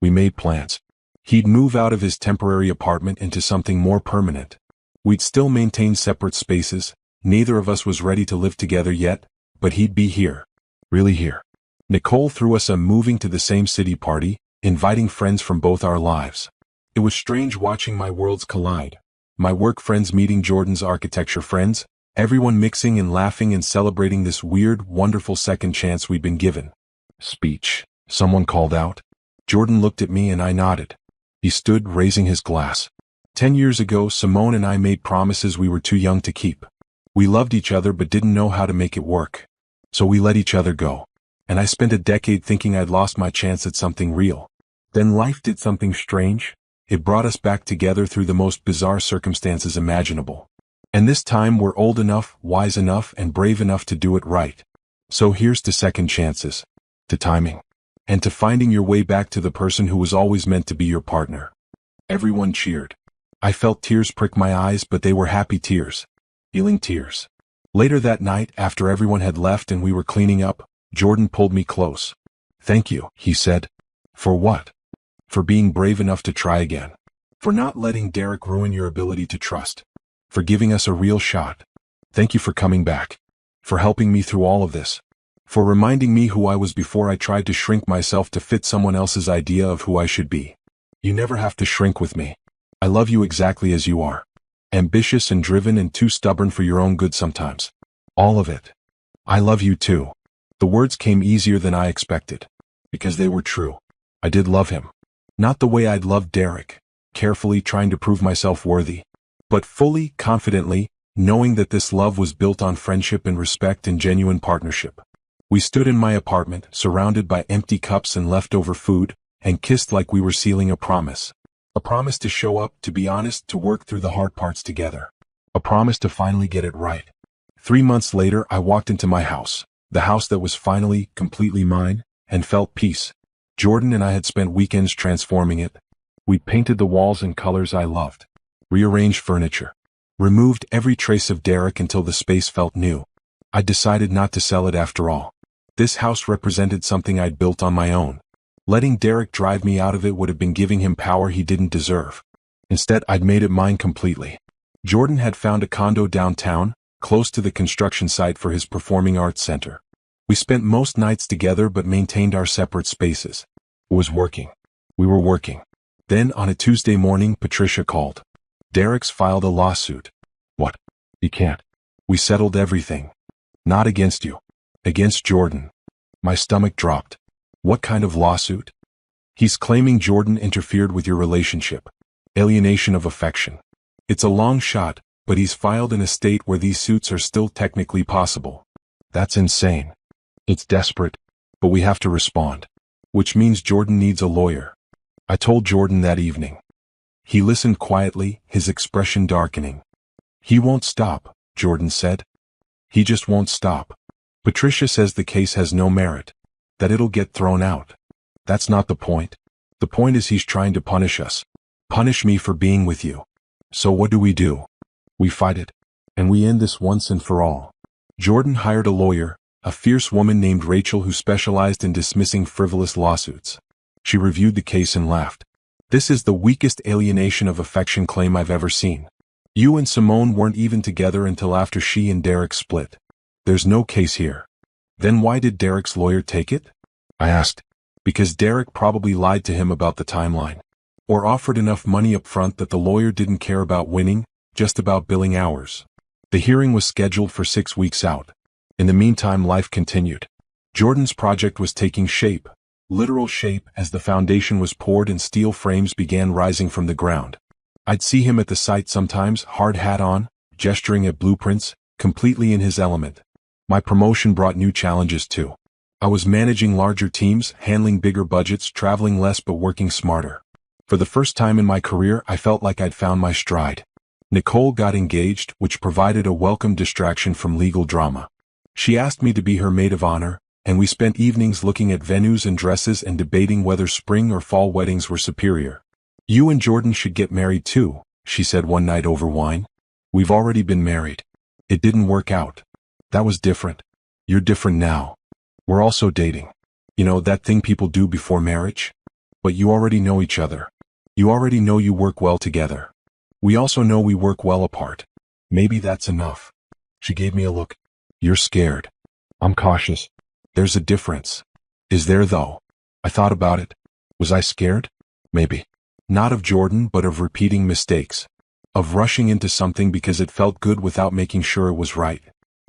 We made plans. He'd move out of his temporary apartment into something more permanent. We'd still maintain separate spaces. Neither of us was ready to live together yet, but he'd be here. Really here. Nicole threw us a moving to the same city party, inviting friends from both our lives. It was strange watching my worlds collide. My work friends meeting Jordan's architecture friends, everyone mixing and laughing and celebrating this weird, wonderful second chance we'd been given. "Speech," someone called out. Jordan looked at me and I nodded. He stood, raising his glass. 10 years ago, Simone and I made promises we were too young to keep. We loved each other but didn't know how to make it work. So we let each other go. And I spent a decade thinking I'd lost my chance at something real. Then life did something strange. it brought us back together through the most bizarre circumstances imaginable. And this time we're old enough, wise enough, and brave enough to do it right. So here's to second chances, to timing, and to finding your way back to the person who was always meant to be your partner. Everyone cheered. I felt tears prick my eyes, but they were happy tears. Healing tears. Later that night, after everyone had left and we were cleaning up, Jordan pulled me close. "Thank you," he said. "For what?" "For being brave enough to try again. For not letting Derek ruin your ability to trust. For giving us a real shot. Thank you for coming back. For helping me through all of this. For reminding me who I was before I tried to shrink myself to fit someone else's idea of who I should be. You never have to shrink with me. I love you exactly as you are. Ambitious and driven and too stubborn for your own good sometimes. All of it. I love you too." The words came easier than I expected. Because they were true. I did love him. Not the way I'd loved Derek, carefully trying to prove myself worthy. But fully, confidently, knowing that this love was built on friendship and respect and genuine partnership. We stood in my apartment, surrounded by empty cups and leftover food, and kissed like we were sealing a promise. A promise to show up, to be honest, to work through the hard parts together. A promise to finally get it right. 3 months later, I walked into my house, the house that was finally, completely mine, and felt peace. Jordan and I had spent weekends transforming it. We painted the walls in colors I loved, rearranged furniture, removed every trace of Derek until the space felt new. I decided not to sell it after all. This house represented something I'd built on my own. Letting Derek drive me out of it would have been giving him power he didn't deserve. Instead, I'd made it mine completely. Jordan had found a condo downtown, close to the construction site for his performing arts center. We spent most nights together but maintained our separate spaces. It was working. We were working. Then, on a Tuesday morning, Patricia called. "Derek's filed a lawsuit." "What?" "You can't. We settled everything. Not against you. Against Jordan." My stomach dropped. "What kind of lawsuit?" "He's claiming Jordan interfered with your relationship. Alienation of affection. It's a long shot, but he's filed in a state where these suits are still technically possible." "That's insane." "It's desperate, but we have to respond. Which means Jordan needs a lawyer." I told Jordan that evening. He listened quietly, his expression darkening. "He won't stop," Jordan said. "He just won't stop. Patricia says the case has no merit. That it'll get thrown out. That's not the point. The point is he's trying to punish us. Punish me for being with you. So what do? We fight it. And we end this once and for all." Jordan hired a lawyer, a fierce woman named Rachel who specialized in dismissing frivolous lawsuits. She reviewed the case and laughed. "This is the weakest alienation of affection claim I've ever seen. You and Simone weren't even together until after she and Derek split. There's no case here." "Then why did Derek's lawyer take it?" I asked. "Because Derek probably lied to him about the timeline. Or offered enough money up front that the lawyer didn't care about winning, just about billing hours." The hearing was scheduled for 6 weeks out. In the meantime, life continued. Jordan's project was taking shape, literal shape, as the foundation was poured and steel frames began rising from the ground. I'd see him at the site sometimes, hard hat on, gesturing at blueprints, completely in his element. My promotion brought new challenges too. I was managing larger teams, handling bigger budgets, traveling less but working smarter. For the first time in my career, I felt like I'd found my stride. Nicole got engaged, which provided a welcome distraction from legal drama. She asked me to be her maid of honor, and we spent evenings looking at venues and dresses and debating whether spring or fall weddings were superior. "You and Jordan should get married too," she said one night over wine. "We've already been married. It didn't work out. That was different. You're different now. We're also dating. You know, that thing people do before marriage? But you already know each other. You already know you work well together. We also know we work well apart. Maybe that's enough." She gave me a look. "You're scared." "I'm cautious." "There's a difference." "Is there though?" I thought about it. Was I scared? Maybe. Not of Jordan, but of repeating mistakes. Of rushing into something because it felt good without making sure it was right.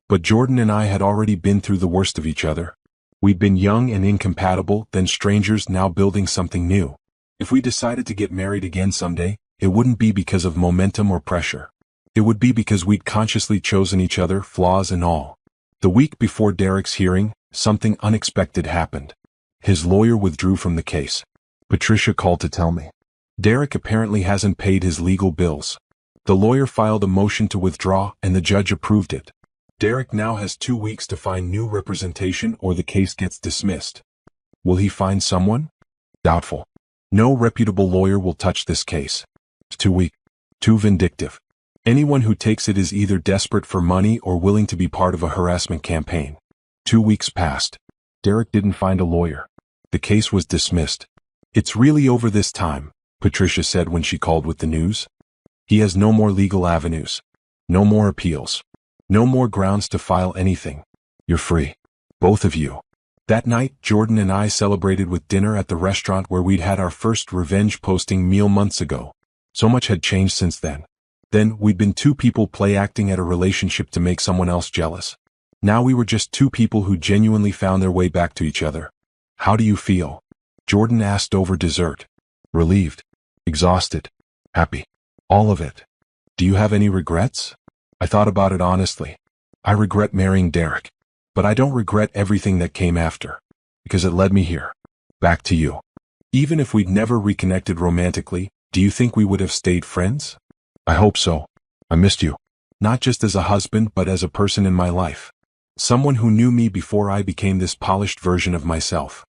But Jordan and I had already been through the worst of each other. We'd been young and incompatible, then strangers, now building something new. If we decided to get married again someday, it wouldn't be because of momentum or pressure. It would be because we'd consciously chosen each other, flaws and all. The week before Derek's hearing, something unexpected happened. His lawyer withdrew from the case. Patricia called to tell me. Derek apparently hasn't paid his legal bills. The lawyer filed a motion to withdraw and the judge approved it. Derek now has 2 weeks to find new representation or the case gets dismissed. Will he find someone? Doubtful. No reputable lawyer will touch this case. It's too weak. Too vindictive. Anyone who takes it is either desperate for money or willing to be part of a harassment campaign. 2 weeks passed. Derek didn't find a lawyer. The case was dismissed. It's really over this time, Patricia said when she called with the news. He has no more legal avenues. No more appeals. No more grounds to file anything. You're free. Both of you. That night, Jordan and I celebrated with dinner at the restaurant where we'd had our first revenge posting meal months ago. So much had changed since then. Then, we'd been two people play acting at a relationship to make someone else jealous. Now we were just two people who genuinely found their way back to each other. How do you feel? Jordan asked over dessert. Relieved. Exhausted. Happy. All of it. Do you have any regrets? I thought about it honestly. I regret marrying Derek. But I don't regret everything that came after. Because it led me here. Back to you. Even if we'd never reconnected romantically, do you think we would have stayed friends? I hope so. I missed you. Not just as a husband but as a person in my life. Someone who knew me before I became this polished version of myself.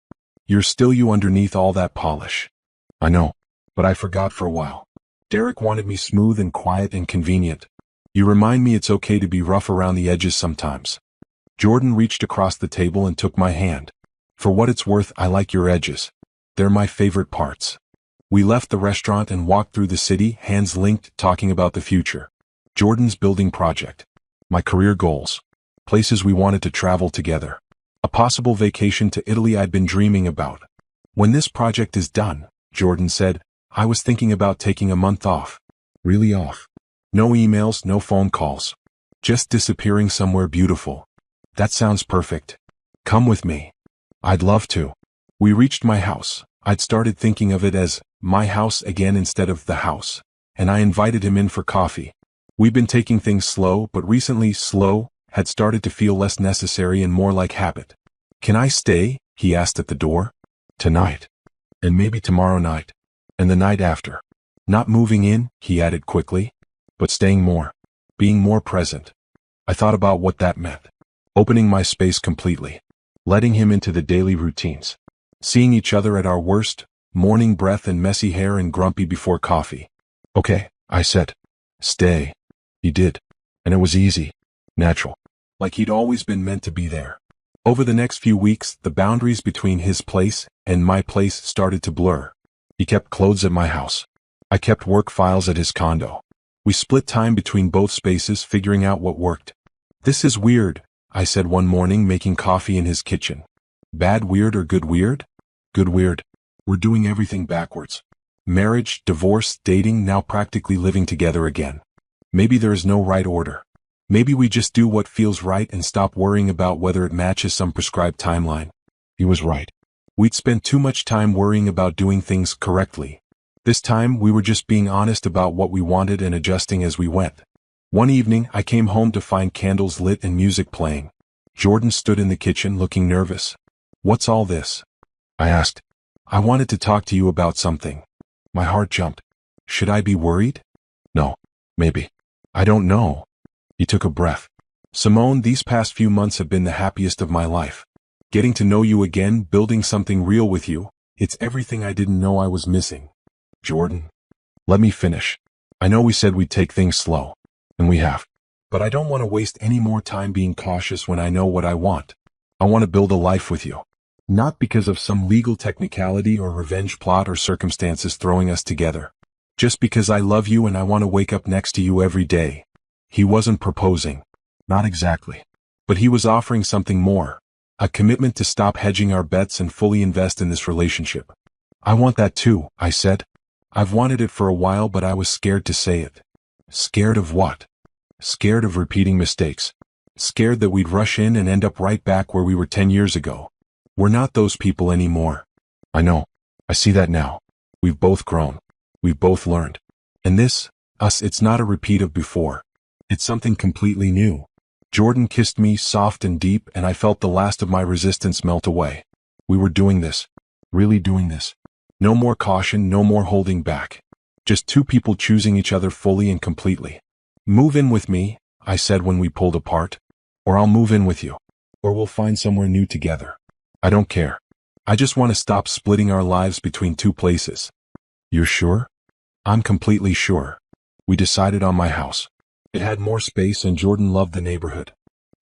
You're still you underneath all that polish. I know. But I forgot for a while. Derek wanted me smooth and quiet and convenient. You remind me it's okay to be rough around the edges sometimes. Jordan reached across the table and took my hand. For what it's worth, I like your edges. They're my favorite parts. We left the restaurant and walked through the city, hands linked, talking about the future. Jordan's building project. My career goals. Places we wanted to travel together. A possible vacation to Italy I'd been dreaming about. When this project is done, Jordan said, I was thinking about taking a month off. Really off. No emails, no phone calls. Just disappearing somewhere beautiful. That sounds perfect. Come with me. I'd love to. We reached my house. I'd started thinking of it as my house again instead of the house, and I invited him in for coffee. We've been taking things slow, but recently slow had started to feel less necessary and more like habit. Can I stay? He asked at the door. Tonight. And maybe tomorrow night. And the night after. Not moving in, he added quickly, but staying more. Being more present. I thought about what that meant. Opening my space completely. Letting him into the daily routines. Seeing each other at our worst, morning breath and messy hair and grumpy before coffee. Okay, I said. Stay. He did. And it was easy. Natural. Like he'd always been meant to be there. Over the next few weeks, the boundaries between his place and my place started to blur. He kept clothes at my house. I kept work files at his condo. We split time between both spaces, figuring out what worked. This is weird, I said one morning, making coffee in his kitchen. Bad weird or good weird? Good weird. We're doing everything backwards. Marriage, divorce, dating, now practically living together again. Maybe there is no right order. Maybe we just do what feels right and stop worrying about whether it matches some prescribed timeline. He was right. We'd spent too much time worrying about doing things correctly. This time, we were just being honest about what we wanted and adjusting as we went. One evening, I came home to find candles lit and music playing. Jordan stood in the kitchen looking nervous. What's all this? I asked. I wanted to talk to you about something. My heart jumped. Should I be worried? No. Maybe. I don't know. He took a breath. Simone, these past few months have been the happiest of my life. Getting to know you again, building something real with you, it's everything I didn't know I was missing. Jordan. Let me finish. I know we said we'd take things slow. And we have. But I don't want to waste any more time being cautious when I know what I want. I want to build a life with you. Not because of some legal technicality or revenge plot or circumstances throwing us together. Just because I love you and I want to wake up next to you every day. He wasn't proposing. Not exactly. But he was offering something more. A commitment to stop hedging our bets and fully invest in this relationship. I want that too, I said. I've wanted it for a while, but I was scared to say it. Scared of what? Scared of repeating mistakes. Scared that we'd rush in and end up right back where we were 10 years ago. We're not those people anymore. I know. I see that now. We've both grown. We've both learned. And this, us, it's not a repeat of before. It's something completely new. Jordan kissed me soft and deep, and I felt the last of my resistance melt away. We were doing this. Really doing this. No more caution, no more holding back. Just two people choosing each other fully and completely. Move in with me, I said when we pulled apart. Or I'll move in with you. Or we'll find somewhere new together. I don't care. I just want to stop splitting our lives between two places. You're sure? I'm completely sure. We decided on my house. It had more space and Jordan loved the neighborhood.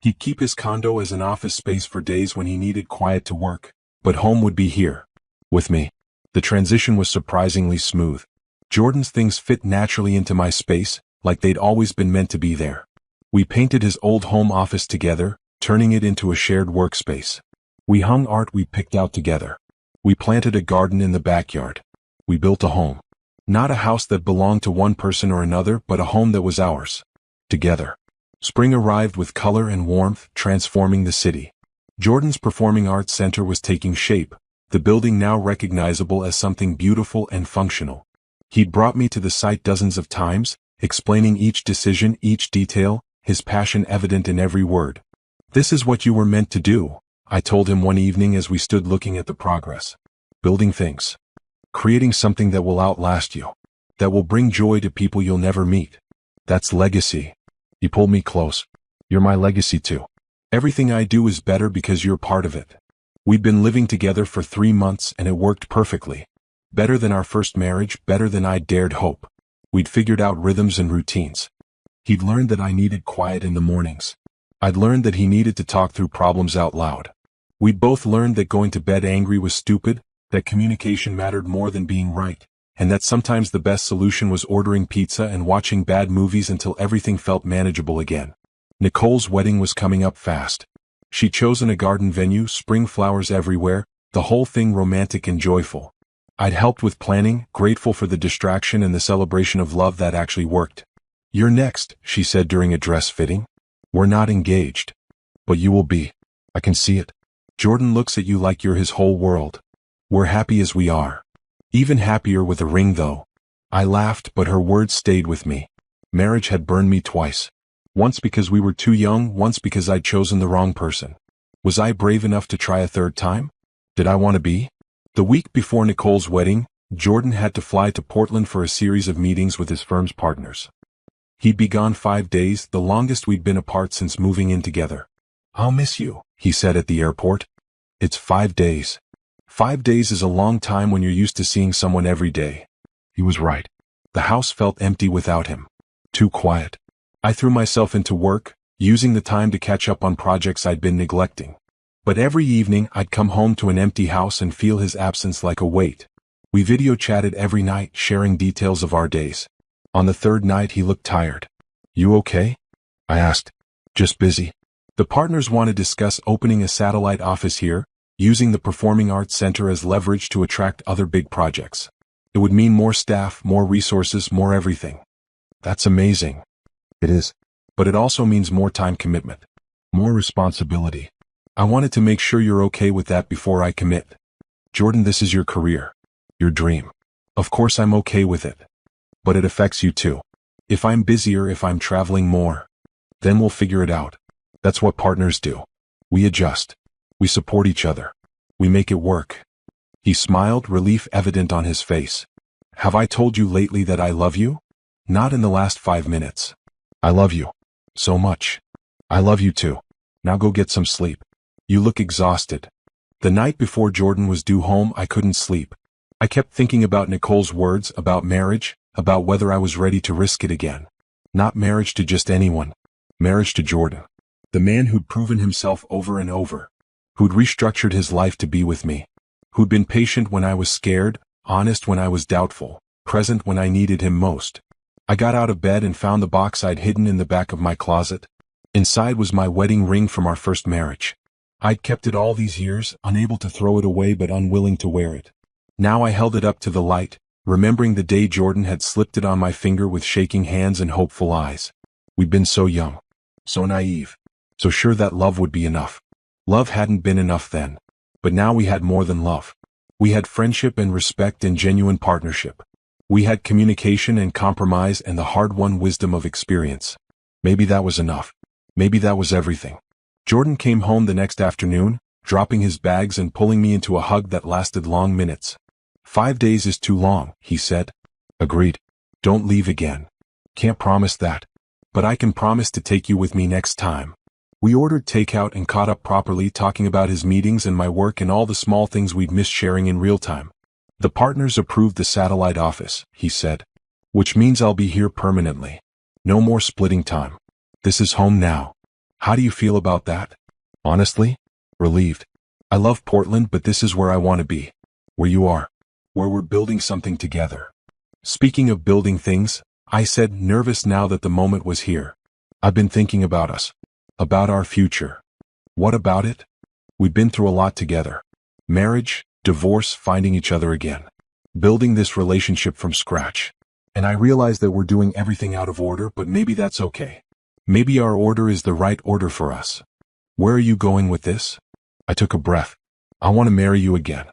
He'd keep his condo as an office space for days when he needed quiet to work, but home would be here. With me. The transition was surprisingly smooth. Jordan's things fit naturally into my space, like they'd always been meant to be there. We painted his old home office together, turning it into a shared workspace. We hung art we picked out together. We planted a garden in the backyard. We built a home. Not a house that belonged to one person or another, but a home that was ours. Together. Spring arrived with color and warmth, transforming the city. Jordan's Performing Arts Center was taking shape, the building now recognizable as something beautiful and functional. He'd brought me to the site dozens of times, explaining each decision, each detail, his passion evident in every word. This is what you were meant to do, I told him one evening as we stood looking at the progress. Building things. Creating something that will outlast you. That will bring joy to people you'll never meet. That's legacy. He pulled me close. You're my legacy too. Everything I do is better because you're part of it. We'd been living together for 3 months and it worked perfectly. Better than our first marriage, better than I dared hope. We'd figured out rhythms and routines. He'd learned that I needed quiet in the mornings. I'd learned that he needed to talk through problems out loud. We'd both learned that going to bed angry was stupid, that communication mattered more than being right, and that sometimes the best solution was ordering pizza and watching bad movies until everything felt manageable again. Nicole's wedding was coming up fast. She'd chosen a garden venue, spring flowers everywhere, the whole thing romantic and joyful. I'd helped with planning, grateful for the distraction and the celebration of love that actually worked. You're next, she said during a dress fitting. We're not engaged. But you will be. I can see it. Jordan looks at you like you're his whole world. We're happy as we are. Even happier with a ring though. I laughed, but her words stayed with me. Marriage had burned me twice. Once because we were too young, once because I'd chosen the wrong person. Was I brave enough to try a third time? Did I want to be? The week before Nicole's wedding, Jordan had to fly to Portland for a series of meetings with his firm's partners. He'd be gone 5 days, the longest we'd been apart since moving in together. I'll miss you, he said at the airport. It's 5 days. 5 days is a long time when you're used to seeing someone every day. He was right. The house felt empty without him. Too quiet. I threw myself into work, using the time to catch up on projects I'd been neglecting. But every evening I'd come home to an empty house and feel his absence like a weight. We video chatted every night, sharing details of our days. On the third night he looked tired. You okay? I asked. Just busy. The partners want to discuss opening a satellite office here, using the Performing Arts Center as leverage to attract other big projects. It would mean more staff, more resources, more everything. That's amazing. It is. But it also means more time commitment. More responsibility. I wanted to make sure you're okay with that before I commit. Jordan, this is your career. Your dream. Of course I'm okay with it. But it affects you too. If I'm busier, if I'm traveling more, then we'll figure it out. That's what partners do. We adjust. We support each other. We make it work. He smiled, relief evident on his face. Have I told you lately that I love you? Not in the last 5 minutes. I love you. So much. I love you too. Now go get some sleep. You look exhausted. The night before Jordan was due home, I couldn't sleep. I kept thinking about Nicole's words, about marriage, about whether I was ready to risk it again. Not marriage to just anyone. Marriage to Jordan. The man who'd proven himself over and over. Who'd restructured his life to be with me. Who'd been patient when I was scared, honest when I was doubtful, present when I needed him most. I got out of bed and found the box I'd hidden in the back of my closet. Inside was my wedding ring from our first marriage. I'd kept it all these years, unable to throw it away but unwilling to wear it. Now I held it up to the light, remembering the day Jordan had slipped it on my finger with shaking hands and hopeful eyes. We'd been so young, so naive, so sure that love would be enough. Love hadn't been enough then. But now we had more than love. We had friendship and respect and genuine partnership. We had communication and compromise and the hard-won wisdom of experience. Maybe that was enough. Maybe that was everything. Jordan came home the next afternoon, dropping his bags and pulling me into a hug that lasted long minutes. 5 days is too long, he said. Agreed. Don't leave again. Can't promise that. But I can promise to take you with me next time. We ordered takeout and caught up properly, talking about his meetings and my work and all the small things we'd missed sharing in real time. The partners approved the satellite office, he said. Which means I'll be here permanently. No more splitting time. This is home now. How do you feel about that? Honestly? Relieved. I love Portland, but this is where I want to be. Where you are. Where we're building something together. Speaking of building things, I said, nervous now that the moment was here. I've been thinking about us. About our future. What about it? We've been through a lot together. Marriage, divorce, finding each other again. Building this relationship from scratch. And I realize that we're doing everything out of order, but maybe that's okay. Maybe our order is the right order for us. Where are you going with this? I took a breath. I want to marry you again.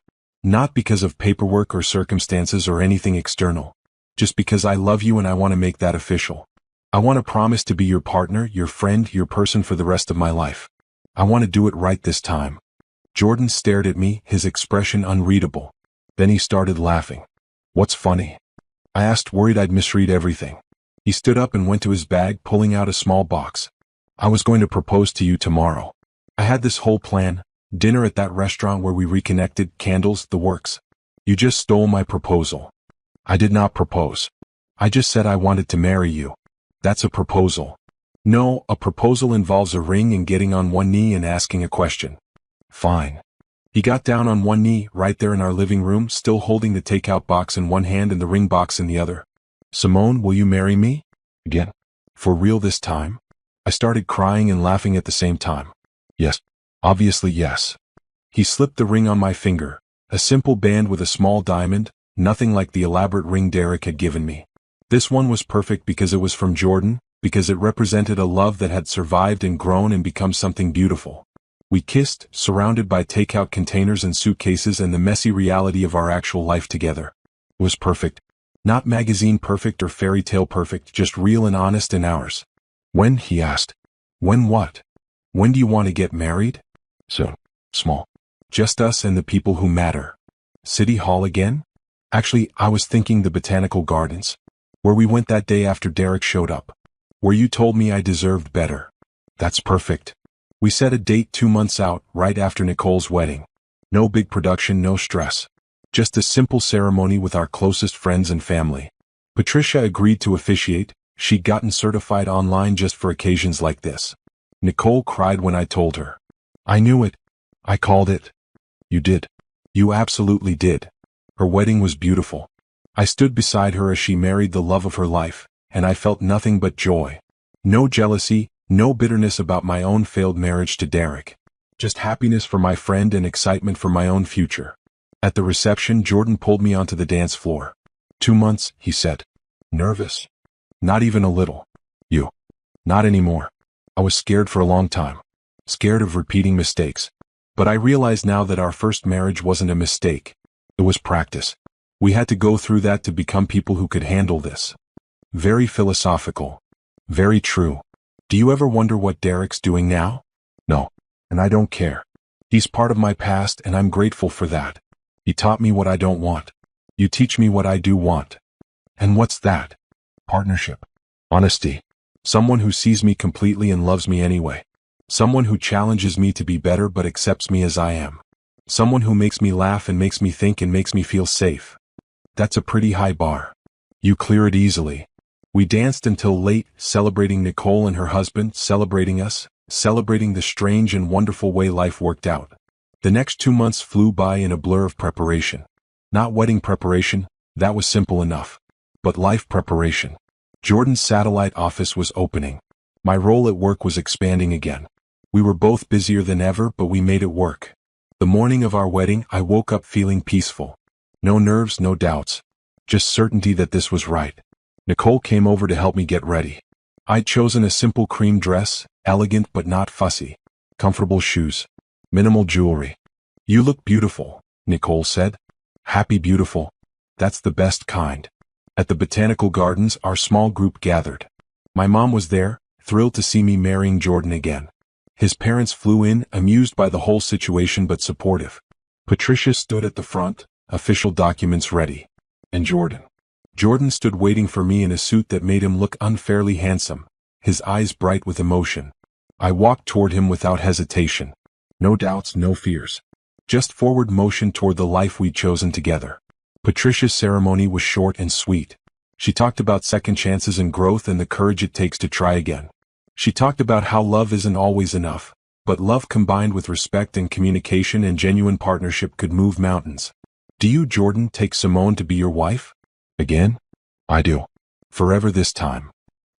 Not because of paperwork or circumstances or anything external. Just because I love you and I want to make that official. I want to promise to be your partner, your friend, your person for the rest of my life. I want to do it right this time. Jordan stared at me, his expression unreadable. Then he started laughing. What's funny? I asked, worried I'd misread everything. He stood up and went to his bag, pulling out a small box. I was going to propose to you tomorrow. I had this whole plan, dinner at that restaurant where we reconnected, candles, the works. You just stole my proposal. I did not propose. I just said I wanted to marry you. That's a proposal. No, a proposal involves a ring and getting on one knee and asking a question. Fine. He got down on one knee, right there in our living room, still holding the takeout box in one hand and the ring box in the other. Simone, will you marry me? Again. For real this time? I started crying and laughing at the same time. Yes. Obviously yes. He slipped the ring on my finger, a simple band with a small diamond, nothing like the elaborate ring Derek had given me. This one was perfect because it was from Jordan, because it represented a love that had survived and grown and become something beautiful. We kissed, surrounded by takeout containers and suitcases and the messy reality of our actual life together. It was perfect. Not magazine perfect or fairy tale perfect, just real and honest and ours. When? He asked. When what? When do you want to get married? Soon. Small. Just us and the people who matter. City Hall again? Actually, I was thinking the Botanical Gardens. Where we went that day after Derek showed up. Where you told me I deserved better. That's perfect. We set a date 2 months out, right after Nicole's wedding. No big production, no stress. Just a simple ceremony with our closest friends and family. Patricia agreed to officiate. She'd gotten certified online just for occasions like this. Nicole cried when I told her. I knew it. I called it. You did. You absolutely did. Her wedding was beautiful. I stood beside her as she married the love of her life, and I felt nothing but joy. No jealousy, no bitterness about my own failed marriage to Derek. Just happiness for my friend and excitement for my own future. At the reception, Jordan pulled me onto the dance floor. 2 months, he said. Nervous? Not even a little. You? Not anymore. I was scared for a long time. Scared of repeating mistakes. But I realize now that our first marriage wasn't a mistake. It was practice. We had to go through that to become people who could handle this. Very philosophical. Very true. Do you ever wonder what Derek's doing now? No. And I don't care. He's part of my past and I'm grateful for that. He taught me what I don't want. You teach me what I do want. And what's that? Partnership. Honesty. Someone who sees me completely and loves me anyway. Someone who challenges me to be better but accepts me as I am. Someone who makes me laugh and makes me think and makes me feel safe. That's a pretty high bar. You clear it easily. We danced until late, celebrating Nicole and her husband, celebrating us, celebrating the strange and wonderful way life worked out. The next 2 months flew by in a blur of preparation. Not wedding preparation, that was simple enough. But life preparation. Jordan's satellite office was opening. My role at work was expanding again. We were both busier than ever, but we made it work. The morning of our wedding, I woke up feeling peaceful. No nerves, no doubts. Just certainty that this was right. Nicole came over to help me get ready. I'd chosen a simple cream dress, elegant but not fussy. Comfortable shoes. Minimal jewelry. You look beautiful, Nicole said. Happy beautiful. That's the best kind. At the Botanical Gardens, our small group gathered. My mom was there, thrilled to see me marrying Jordan again. His parents flew in, amused by the whole situation but supportive. Patricia stood at the front, official documents ready. And Jordan. Jordan stood waiting for me in a suit that made him look unfairly handsome, his eyes bright with emotion. I walked toward him without hesitation. No doubts, no fears. Just forward motion toward the life we'd chosen together. Patricia's ceremony was short and sweet. She talked about second chances and growth and the courage it takes to try again. She talked about how love isn't always enough, but love combined with respect and communication and genuine partnership could move mountains. Do you, Jordan, take Simone to be your wife? Again? I do. Forever this time.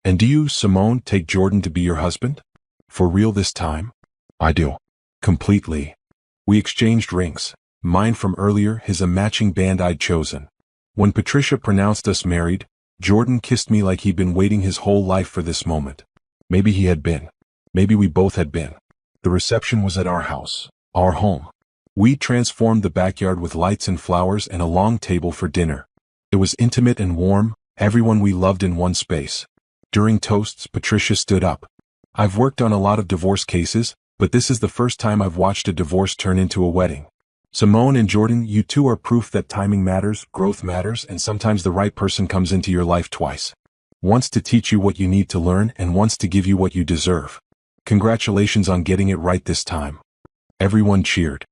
And do you, Simone, take Jordan to be your husband? For real this time? I do. Completely. We exchanged rings, mine from earlier, his a matching band I'd chosen. When Patricia pronounced us married, Jordan kissed me like he'd been waiting his whole life for this moment. Maybe he had been. Maybe we both had been. The reception was at our house, our home. We transformed the backyard with lights and flowers and a long table for dinner. It was intimate and warm, everyone we loved in one space. During toasts, Patricia stood up. I've worked on a lot of divorce cases, but this is the first time I've watched a divorce turn into a wedding. Simone and Jordan, you two are proof that timing matters, growth matters, and sometimes the right person comes into your life twice. Once to teach you what you need to learn and once to give you what you deserve. Congratulations on getting it right this time. Everyone cheered.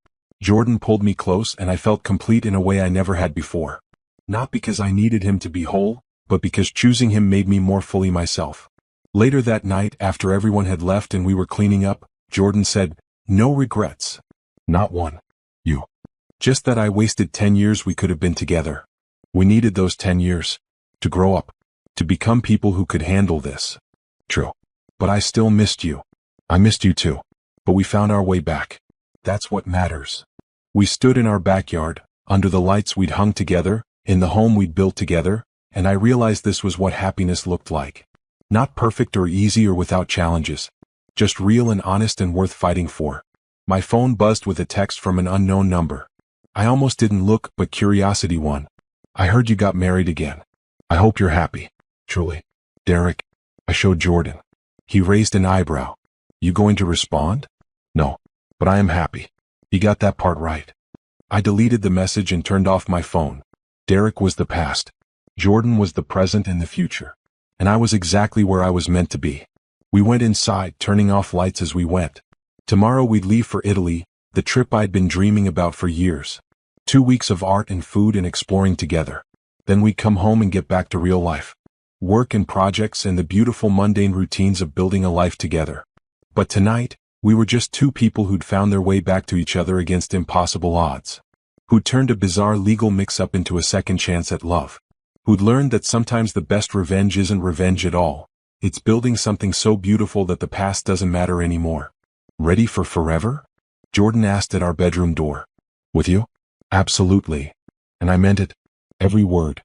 Jordan pulled me close and I felt complete in a way I never had before. Not because I needed him to be whole, but because choosing him made me more fully myself. Later that night, after everyone had left and we were cleaning up, Jordan said, "No regrets." Not one. You. Just that I wasted 10 years we could have been together. We needed those 10 years. To grow up. To become people who could handle this. True. But I still missed you. I missed you too. But we found our way back. That's what matters. We stood in our backyard, under the lights we'd hung together, in the home we'd built together, and I realized this was what happiness looked like. Not perfect or easy or without challenges. Just real and honest and worth fighting for. My phone buzzed with a text from an unknown number. I almost didn't look, but curiosity won. I heard you got married again. I hope you're happy. Truly. Derek. I showed Jordan. He raised an eyebrow. You going to respond? No. But I am happy. He got that part right. I deleted the message and turned off my phone. Derek was the past. Jordan was the present and the future. And I was exactly where I was meant to be. We went inside, turning off lights as we went. Tomorrow we'd leave for Italy, the trip I'd been dreaming about for years. 2 weeks of art and food and exploring together. Then we'd come home and get back to real life. Work and projects and the beautiful mundane routines of building a life together. But tonight, we were just two people who'd found their way back to each other against impossible odds. Who'd turned a bizarre legal mix-up into a second chance at love. Who'd learned that sometimes the best revenge isn't revenge at all. It's building something so beautiful that the past doesn't matter anymore. Ready for forever? Jordan asked at our bedroom door. With you? Absolutely. And I meant it. Every word.